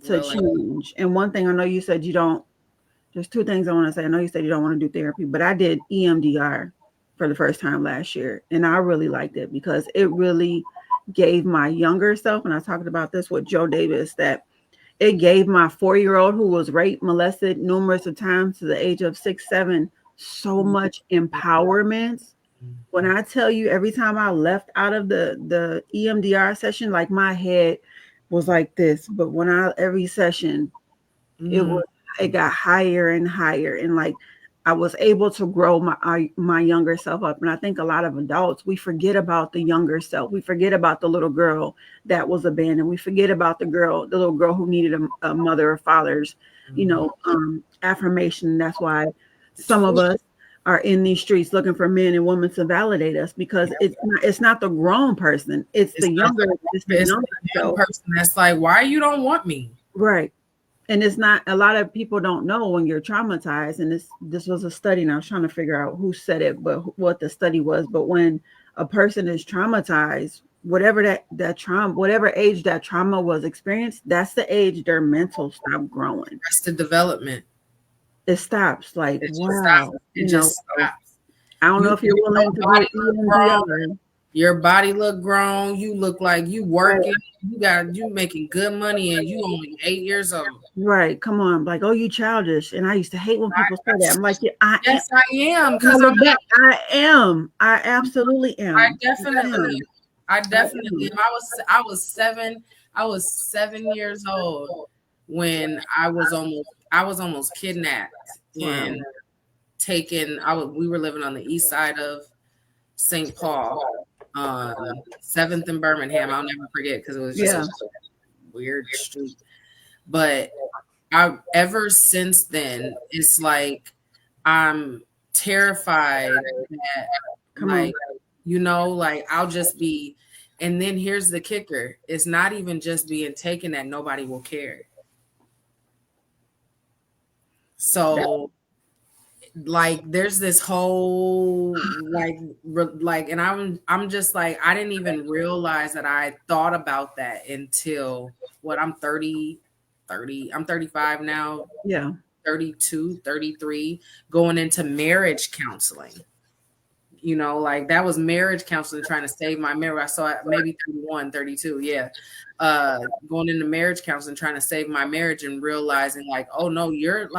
to change. And one thing I know you said there's two things I want to say. I know you said you don't want to do therapy, but I did EMDR for the first time last year. And I really liked it because it really gave my younger self, and I talked about this with Joe Davis, that it gave my 4-year-old who was raped, molested numerous of times to the age of 6, 7, so much empowerment. When I tell you, every time I left out of the EMDR session, like my head was like this, but every session, it got higher and higher, and like I was able to grow my younger self up. And I think a lot of adults, we forget about the younger self. We forget about the little girl that was abandoned. We forget about the little girl who needed a mother or father's, affirmation. That's why some of us are in these streets looking for men and women to validate us, because it's not the grown person, it's the younger person that's like, why you don't want me? Right. And it's not, a lot of people don't know when you're traumatized. And this was a study, and I was trying to figure out who said it, but what the study was. But when a person is traumatized, whatever that trauma, whatever age that trauma was experienced, that's the age their mental stop growing. Arrested development. It stops. Like, it wow. Just stops. I don't know if you're willing to do your body look grown. You look like you working. You making good money, and you only 8 years old. Right. Come on. Like, oh, you childish. And I used to hate when people say that. I'm like, yeah, I am. Because I am. I absolutely am. I definitely am. I was 7 years old when I was almost kidnapped and taken. We were living on the east side of St. Paul, 7th and Birmingham. I'll never forget, because it was just a weird street. But ever since then, it's like I'm terrified that, like I'll just be. And then here's the kicker: it's not even just being taken that nobody will care. So, like, there's this whole and I'm just like, I didn't even realize that I thought about that until I'm 30, I'm 35 now. Yeah. 32, 33, going into marriage counseling. Like, that was marriage counseling, trying to save my marriage. I saw it maybe 31, 32. Yeah. Going into marriage counseling, trying to save my marriage, and realizing like, oh no, you're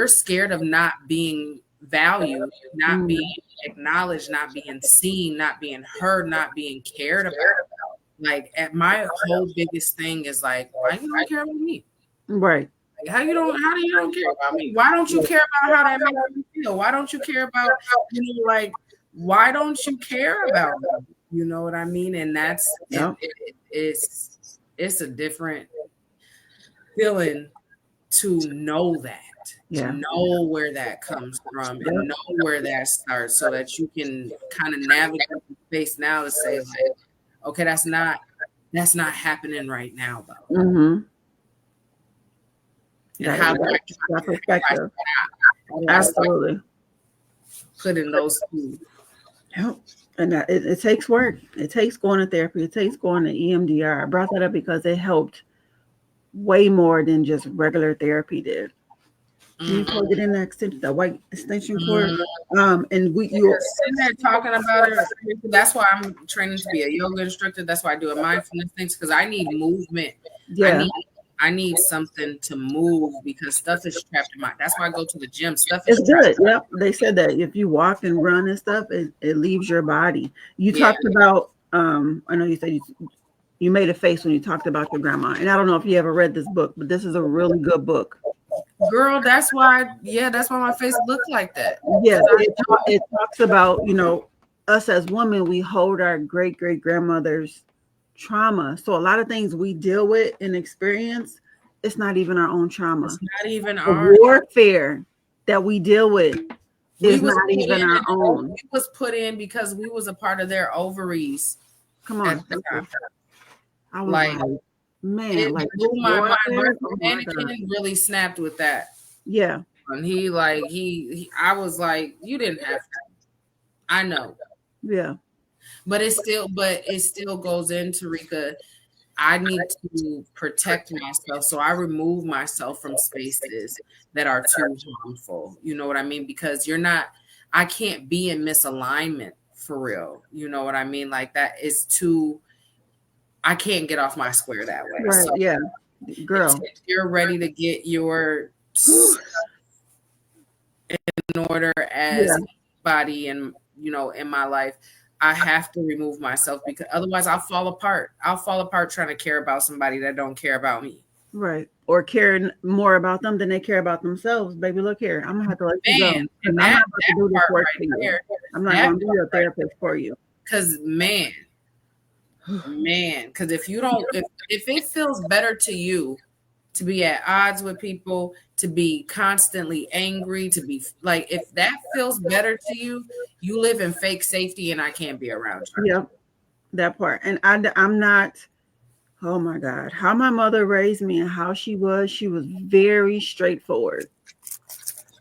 scared of not being valued, not being acknowledged, not being seen, not being heard, not being cared about. Like, my whole biggest thing is like, why you don't care about me? Right. How do you don't care about me? Why don't you care about how that makes me feel? Why don't you care about, like, why don't you care about me? You know what I mean? And that's it's a different feeling to know that. To know where that comes from and know where that starts, so that you can kind of navigate the space now to say, like, okay, that's not happening right now, though. Mm-hmm. And how do I perspective? Absolutely. Put in those two. Yep. And it takes work. It takes going to therapy. It takes going to EMDR. I brought that up because it helped way more than just regular therapy did. You plug it in the white extension cord. And you're sitting there talking about it. That's why I'm training to be a yoga instructor. That's why I do a mindfulness things, because I need movement. Yeah. I need something to move, because stuff is trapped in my. That's why I go to the gym. Stuff is good. Yep. They said that if you walk and run and stuff, it leaves your body. You talked about I know you said you made a face when you talked about your grandma, and I don't know if you ever read this book, but this is a really good book. Girl, that's why my face looked like that. Yeah, it talks about, us as women, we hold our great-great-grandmother's trauma. So a lot of things we deal with and experience, it's not even our own trauma. It's not even our warfare that we deal with is not even our own. It was put in because we was a part of their ovaries. Come on. I was like, man, it blew my mind. Mannequin really snapped with that. Yeah. And he I was like, you didn't have to. I know. Yeah. But it still goes into, Rika, I need to protect myself. So I remove myself from spaces that are too harmful. You know what I mean? Because I can't be in misalignment for real. You know what I mean? Like, that is too, I can't get off my square that way. Right. So yeah. Girl, if you're ready to get your in order as body and, in my life, I have to remove myself, because otherwise I'll fall apart. I'll fall apart trying to care about somebody that don't care about me. Right. Or caring more about them than they care about themselves. Baby, look here. I'm gonna have to let you go. I'm not going to do this work for you. I'm not going to be your therapist for you. Because because if you don't, if it feels better to you to be at odds with people, to be constantly angry, to be like, if that feels better to you, you live in fake safety, and I can't be around you. Yep, that part. And I'm not, oh my God, how my mother raised me and how she was very straightforward.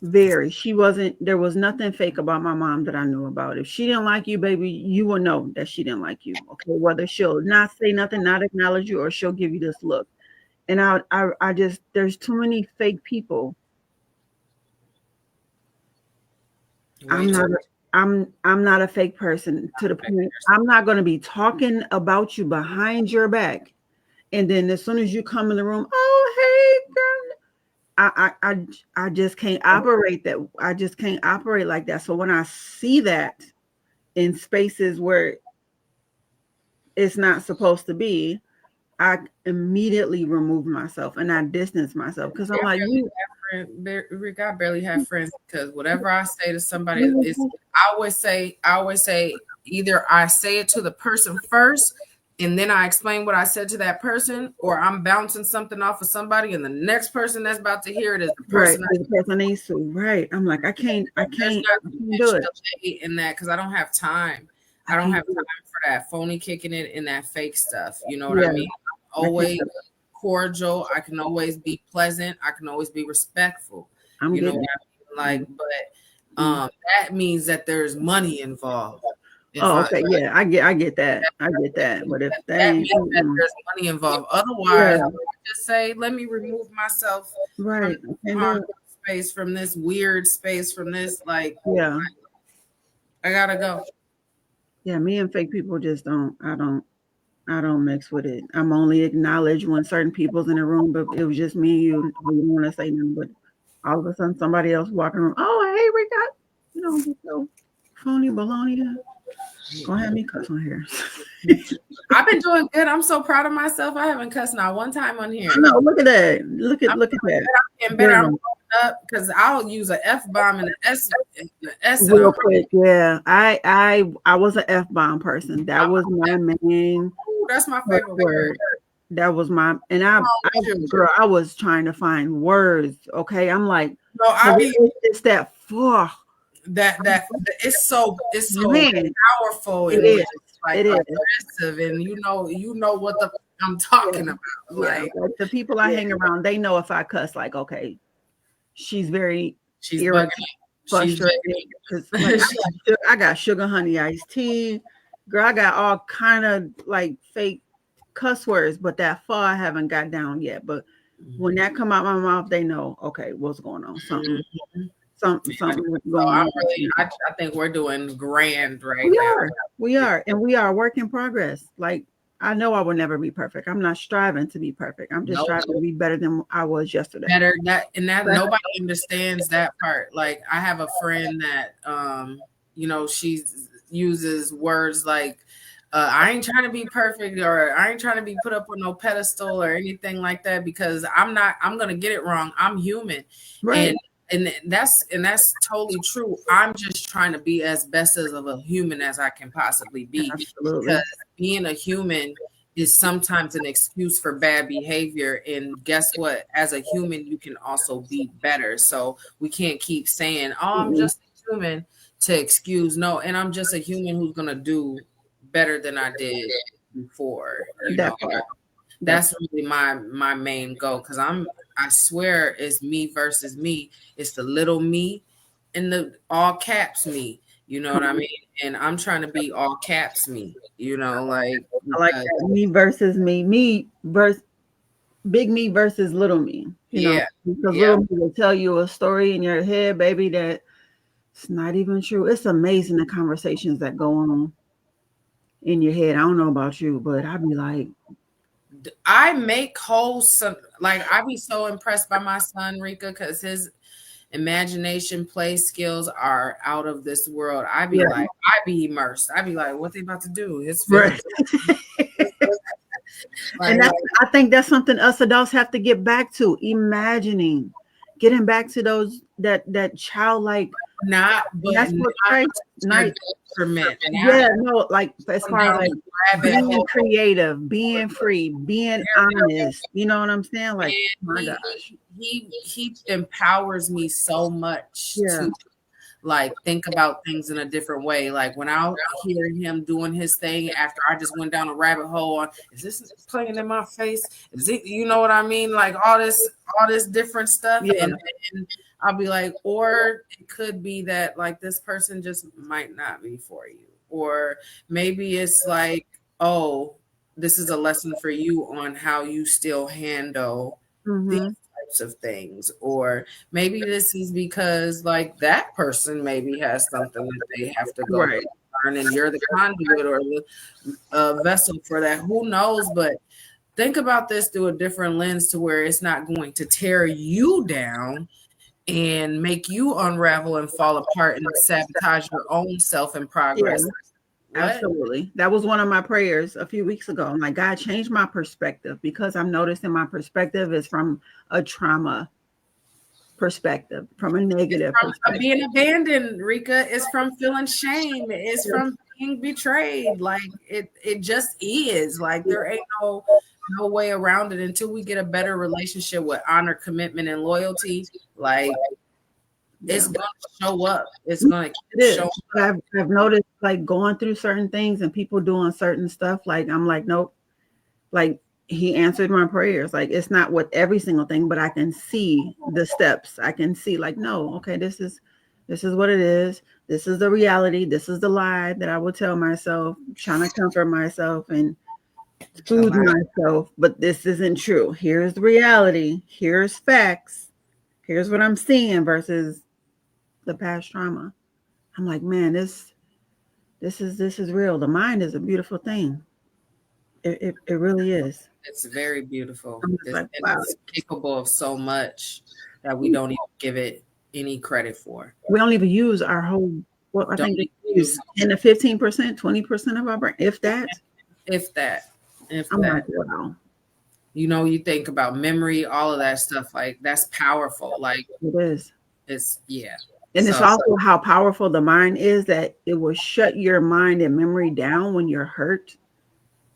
There was nothing fake about my mom that I knew about. If she didn't like you, baby, you will know that she didn't like you. Okay, whether she'll not say nothing, not acknowledge you, or she'll give you this look. And I just, there's too many fake people. I'm not a fake person, to the point I'm not going to be talking about you behind your back, and then as soon as you come in the room, oh hey girl, I just can't operate that. I just can't operate like that. So when I see that in spaces where it's not supposed to be, I immediately remove myself and I distance myself, because I'm like, Rick, I barely have friends, because whatever I say to somebody, I always say either I say it to the person first and then I explain what I said to that person, or I'm bouncing something off of somebody and the next person that's about to hear it is the person. Right. I'm like, I can't do it in that, because I don't have time. I don't have time for that phony kicking it and that fake stuff. You know what I mean? Always cordial. I can always be pleasant. I can always be respectful. You know what I mean? Like, but that means that there's money involved. Okay, I get that. I get that. But if that means that there's money involved, otherwise, I just say, let me remove myself from space, from this weird space, from this, like, I gotta go. Yeah, me and fake people just don't. I don't mix with it. I'm only acknowledged when certain people's in the room, but it was just me and you. We didn't want to say nothing, but all of a sudden somebody else walking around. Oh, hey, we got, just so phony baloney. Gonna have me cuss on here. I've been doing good. I'm so proud of myself. I haven't cussed not one time on here. No, look at that. Look at that. I'm getting better. I'm growing up because I'll use an F-bomb and an S real quick. Yeah, I was an F-bomb person. That was my main. Ooh, that's my favorite word. That was my, and girl, I was trying to find words. Okay, I'm like, no, it's that for that it's so powerful. It is. Like it aggressive, and you know what I'm talking about. Like the people I hang around, they know if I cuss. Like, okay, she's bugging. Frustrated because I got sugar honey iced tea, girl. I got all kind of like fake cuss words, but that far I haven't got down yet. But when that come out my mouth, they know, okay, what's going on? Something going on. I think we're doing grand right now. We are, and we are a work in progress. Like, I know I will never be perfect. I'm not striving to be perfect. I'm just striving to be better than I was yesterday. Better nobody understands that part. Like, I have a friend that she uses words like I ain't trying to be perfect, or I ain't trying to be put up on no pedestal or anything like that, because I'm gonna get it wrong. I'm human. Right. And that's totally true. I'm just trying to be as best as of a human as I can possibly be. Absolutely. Because being a human is sometimes an excuse for bad behavior. And guess what? As a human, you can also be better. So we can't keep saying, oh, I'm just a human to excuse. No, and I'm just a human who's going to do better than I did before. That's really my main goal, because I swear it's me versus me. It's the little me and the all caps me. You know what I mean? And I'm trying to be all caps me. You know, like I like that. Me versus me versus big me versus little me. You know, because little me will tell you a story in your head, baby, that it's not even true. It's amazing the conversations that go on in your head. I don't know about you, but I'd be like, I make wholesome, like, I be so impressed by my son, Rika, because his imagination play skills are out of this world. I be like, I be immersed. I be like, what they about to do? It's right. And I think that's something us adults have to get back to, imagining, getting back to those that childlike. That's what like as far as like being creative, being free, being honest. You know what I'm saying? Like, my gosh, he empowers me so much to like think about things in a different way. Like when I hear him doing his thing after I just went down a rabbit hole on, is this playing in my face? Is it, you know what I mean? Like all this different stuff. And I'll be like, or it could be that like this person just might not be for you. Or maybe it's like, oh, this is a lesson for you on how you still handle these types of things. Or maybe this is because like that person maybe has something that they have to go learn, and you're the conduit or the vessel for that. Who knows? But think about this through a different lens, to where it's not going to tear you down and make you unravel and fall apart and sabotage your own self and progress. Absolutely. That was one of my prayers a few weeks ago. I'm like, God, change my perspective, because I'm noticing my perspective is from a trauma perspective, from a negative perspective. Being abandoned, Rika, is from feeling shame. It's from being betrayed. Like it just is. Like there ain't no way around it until we get a better relationship with honor, commitment, and loyalty. Like it's gonna show up. It's gonna show up. I've noticed like going through certain things and people doing certain stuff. Like I'm like, nope. Like he answered my prayers. Like it's not with every single thing, but I can see the steps. I can see like, no, okay, this is what it is. This is the reality. This is the lie that I will tell myself, trying to comfort myself and soothe myself, but this isn't true. Here's the reality. Here's facts. Here's what I'm seeing versus the past trauma. I'm like, man, this is real. The mind is a beautiful thing. It really is. It's very beautiful. Like, wow. It's capable of so much that we don't even give it any credit for. We don't even use our whole. Well, I think they use 10 to 15%, 20% of our brain, if that. if that, if I'm that. like, wow, You know, you think about memory, all of that stuff, like that's powerful. Like it is. it's yeah. And it's So also how powerful the mind is that it will shut your mind and memory down when you're hurt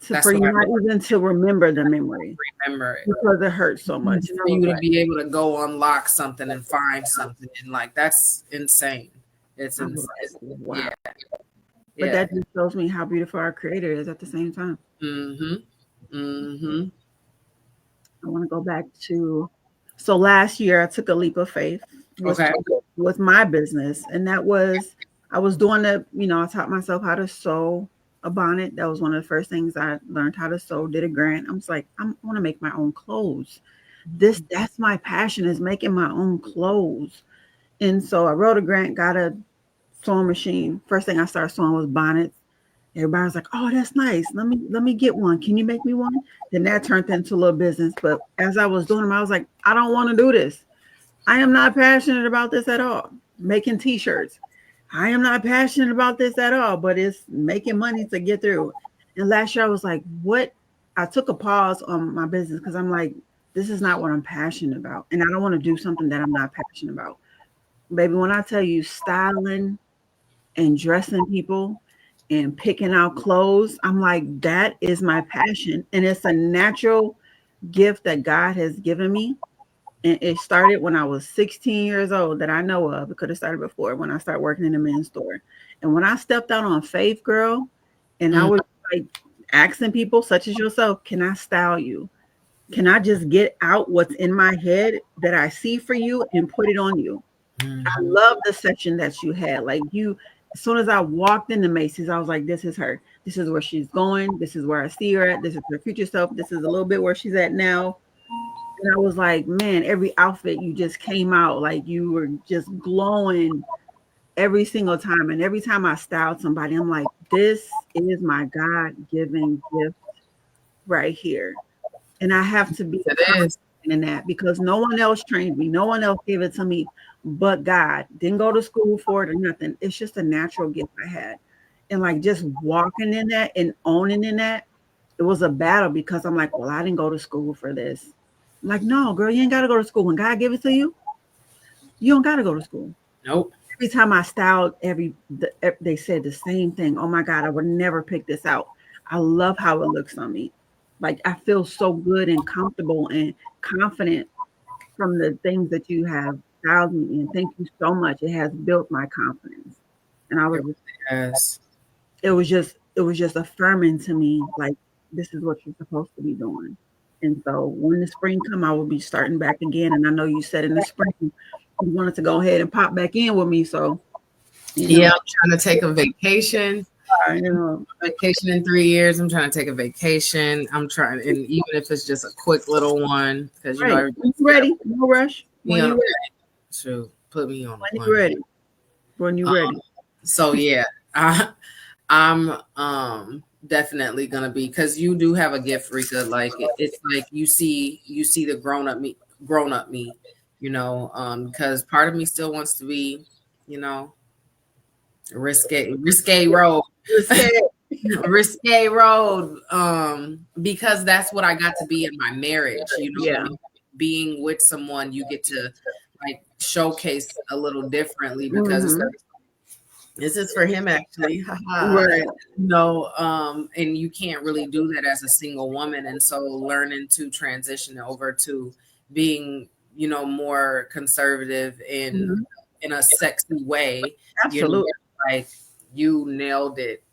that's for what you I not even to remember the memory remember it. because it hurts so much. And I For was you to like, be able to go unlock something and find something, and like that's insane. It's I was insane. like, Yeah, wow. But yeah. that just shows me how beautiful our creator is at the same time. Mm-hmm. Mm-hmm. I want to go back to, so last year I took a leap of faith with Okay. my business, and that was, I was doing the, I taught myself how to sew a bonnet. That was one of the first things I learned how to sew. Did a grant. I was like, I want to make my own clothes. That's my passion, is making my own clothes. And so I wrote a grant, got a sewing machine. First thing I started sewing was bonnets. Everybody was like, "Oh, that's nice. Let me get one. Can you make me one?" Then that turned into a little business. But as I was doing them, I was like, "I don't want to do this. I am not passionate about this at all. Making T-shirts. I am not passionate about this at all. But it's making money to get through." And last year I was like, "What?" I took a pause on my business because I'm like, "This is not what I'm passionate about, and I don't want to do something that I'm not passionate about." Baby, when I tell you styling and dressing people and picking out clothes, I'm like, that is my passion. And it's a natural gift that God has given me. And it started when I was 16 years old that I know of. It could have started before when I started working in the men's store. And when I stepped out on faith, girl, and I Mm-hmm. was like asking people such as yourself, can I style you? Can I just get out what's in my head that I see for you and put it on you? I Mm-hmm. love the section that you had. Like you, as soon as I walked into Macy's, I was like, this is her. This is where she's going. This is where I see her at. This is her future self. This is a little bit where she's at now. And I was like, man, every outfit you just came out like you were just glowing every single time. And every time I styled somebody, I'm like, this is my God-given gift right here. And I have to be It is. in that because no one else trained me. No one else gave it to me but God. Didn't go to school for it or nothing. It's just a natural gift I had. And like just walking in that and owning in that, it was a battle because I'm like, well, I didn't go to school for this. I'm like, no, girl, you ain't got to go to school. When God gave it to you, you don't got to go to school. Nope. Every time I styled, they said the same thing. Oh my God, I would never pick this out. I love how it looks on me. Like I feel so good and comfortable and confident from the things that you have styled me in. Thank you so much. It has built my confidence. And I It was really has. it was just affirming to me like this is what you're supposed to be doing. And so when the spring come, I will be starting back again. And I know you said in the spring you wanted to go ahead and pop back in with me. So, Yeah, I'm trying to take a vacation. you know, Vacation in 3 years. I'm trying to take a vacation. I'm trying, and even if it's just a quick little one, because you know, right. When you ready, no rush. me When on you a ready, to put me on a when you plane. ready, when you ready. So yeah, I'm definitely gonna be because you do have a gift, Rika. Like it's like you see the grown up me, because part of me still wants to be, you know, risque road. Risque road, because that's what I got to be in my marriage. Yeah. Being with someone, you get to like showcase a little differently because Mhm. this is for him actually. Right. And you can't really do that as a single woman. And so learning to transition over to being, more conservative Mhm. in a sexy way, you know, Absolutely. like you nailed it.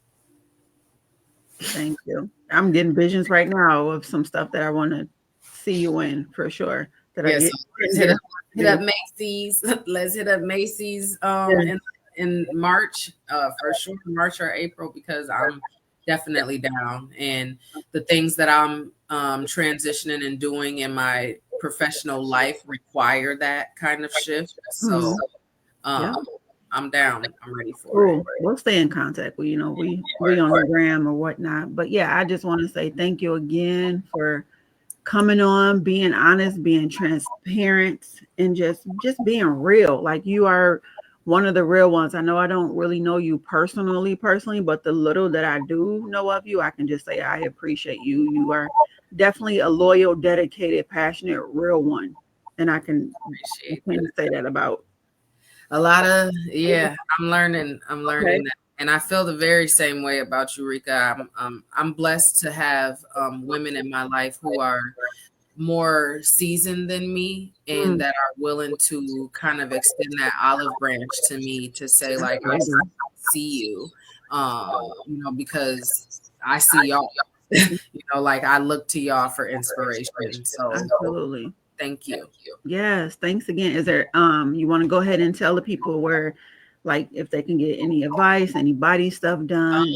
Thank you. I'm getting visions right now of some stuff that I want to see you in for sure. That I Yes, get let's didn't hit get up to Macy's. Let's hit up Macy's do. in March, for sure, March or April, because I'm definitely down. And the things that I'm transitioning and doing in my professional life require that kind of shift. Mhm. So Yeah. um, I'm down. I'm ready for it. Cool. We'll stay in contact. We on the gram or whatnot. But yeah, I just want to say thank you again for coming on, being honest, being transparent, and just being real. Like you are one of the real ones. I know I don't really know you personally, but the little that I do know of you, I can just say I appreciate you. You are definitely a loyal, dedicated, passionate, real one. And I can say that about a lot of, I'm learning okay. that. And I feel the very same way about you, Rika. I'm blessed to have women in my life who are more seasoned than me and that are willing to kind of extend that olive branch to me to say, like, I see you, you know, because I see y'all, you know, like I look to y'all for inspiration. So absolutely. Thank you. Yes, thanks again. Is there you want to go ahead and tell the people where, like, if they can get any advice, any body stuff done,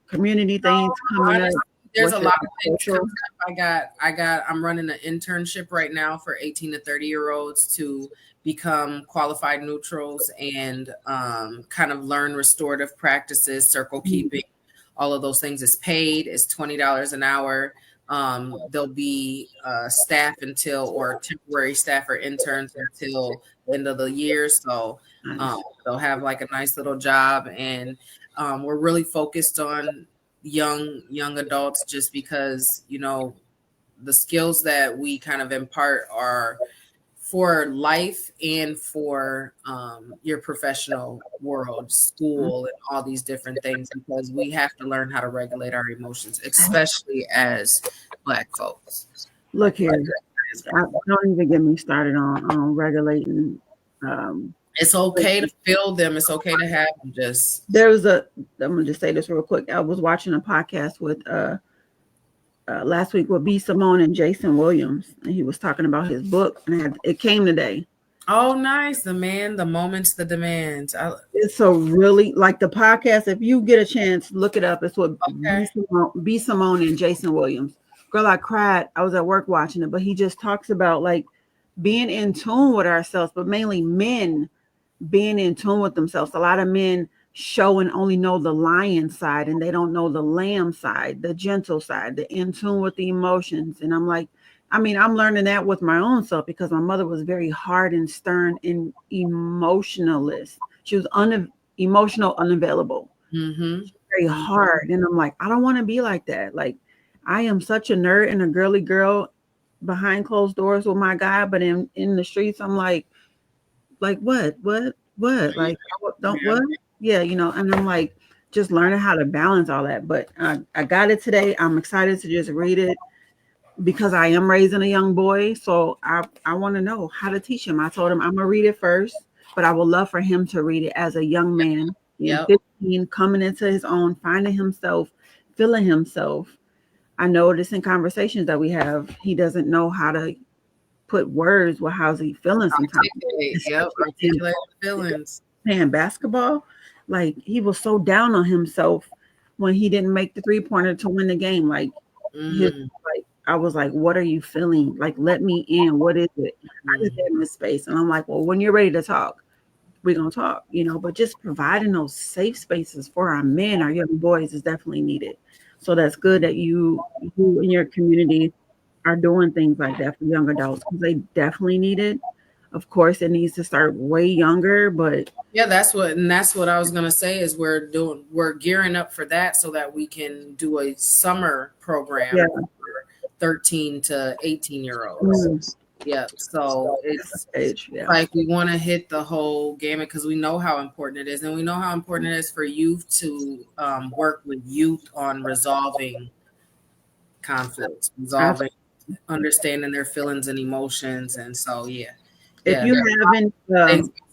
community things coming up? There's a lot of things coming up. I'm running an internship right now for 18 to 30-year-olds to become qualified neutrals and kind of learn restorative practices, circle keeping, all of those things. Is paid. It's $20 an hour. There'll be staff or temporary staff or interns until the end of the year. So they'll have like a nice little job. And we're really focused on young adults just because, you know, the skills that we kind of impart are for life and for your professional world, school, and all these different things, because we have to learn how to regulate our emotions, especially as Black folks. Look here, don't even get me started on regulating. It's okay to feel them. It's okay to have them. I'm gonna just say this real quick. I was watching a podcast with last week with B. Simone and Jason Williams, and he was talking about his book, and it came today. Oh, nice. The Man, the Moments, the Demands. It's so really like the podcast. If you get a chance, look it up. It's with B. Simone and Jason Williams. Girl, I cried. I was at work watching it, but he just talks about like being in tune with ourselves, but mainly men being in tune with themselves. A lot of men show and only know the lion side, and they don't know the lamb side, the gentle side, the in tune with the emotions. And I'm like, I mean, I'm learning that with my own self because my mother was very hard and stern and emotionalist. She was emotional, unavailable, very hard. And I'm like, I don't want to be like that. Like, I am such a nerd and a girly girl behind closed doors with my guy, but in the streets, I'm like what? Like, don't what? Yeah, you know. And I'm like, just learning how to balance all that. But I got it today. I'm excited to just read it because I am raising a young boy. So I want to know how to teach him. I told him I'm gonna read it first, but I would love for him to read it as a young man, 15, coming into his own, finding himself, feeling himself. I notice in conversations that we have, he doesn't know how to put words. Well, how's he feeling sometimes? Articulate feelings. Playing basketball, like he was so down on himself when he didn't make the 3-pointer to win the game. Like, I was like, "What are you feeling? Like, let me in. What is it?" I just gave him a space, and I'm like, "Well, when you're ready to talk, we're gonna talk." You know, but just providing those safe spaces for our men, our young boys, is definitely needed. So that's good that you in your community are doing things like that for young adults because they definitely need it. Of course, it needs to start way younger, but that's what I was gonna say is we're gearing up for that so that we can do a summer program for 13 to 18-year-olds. So it's like we want to hit the whole gamut because we know how important it is, and we know how important it is for youth to work with youth on resolving conflicts, understanding their feelings and emotions. And so if you haven't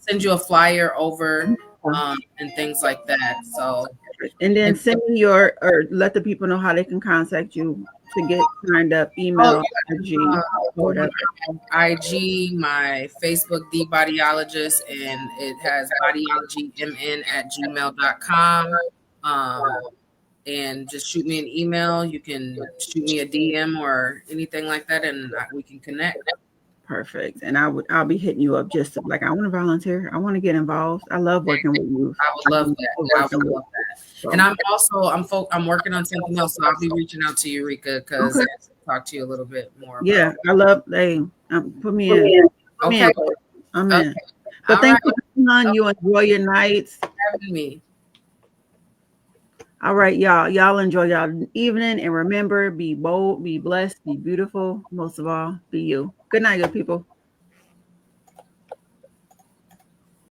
send you a flyer over and things like that. So and then send me or let the people know how they can contact you to get signed up, email, IG, my Facebook, The Bodyologist, and it has bodyologymn@gmail.com. And just shoot me an email. You can shoot me a DM or anything like that, and we can connect. Perfect. And I'll be hitting you up just to, like, I want to volunteer. I want to get involved. I love working with you. I would love that. So. And I'm also I'm working on something else, so I'll be reaching out to you, Rika, because I talk to you a little bit more. I love put me in. Okay. I'm in. But thank you fun. You enjoy your nights. Having me. All right, y'all. Y'all enjoy y'all evening, and remember, be bold, be blessed, be beautiful. Most of all, be you. Good night, good people.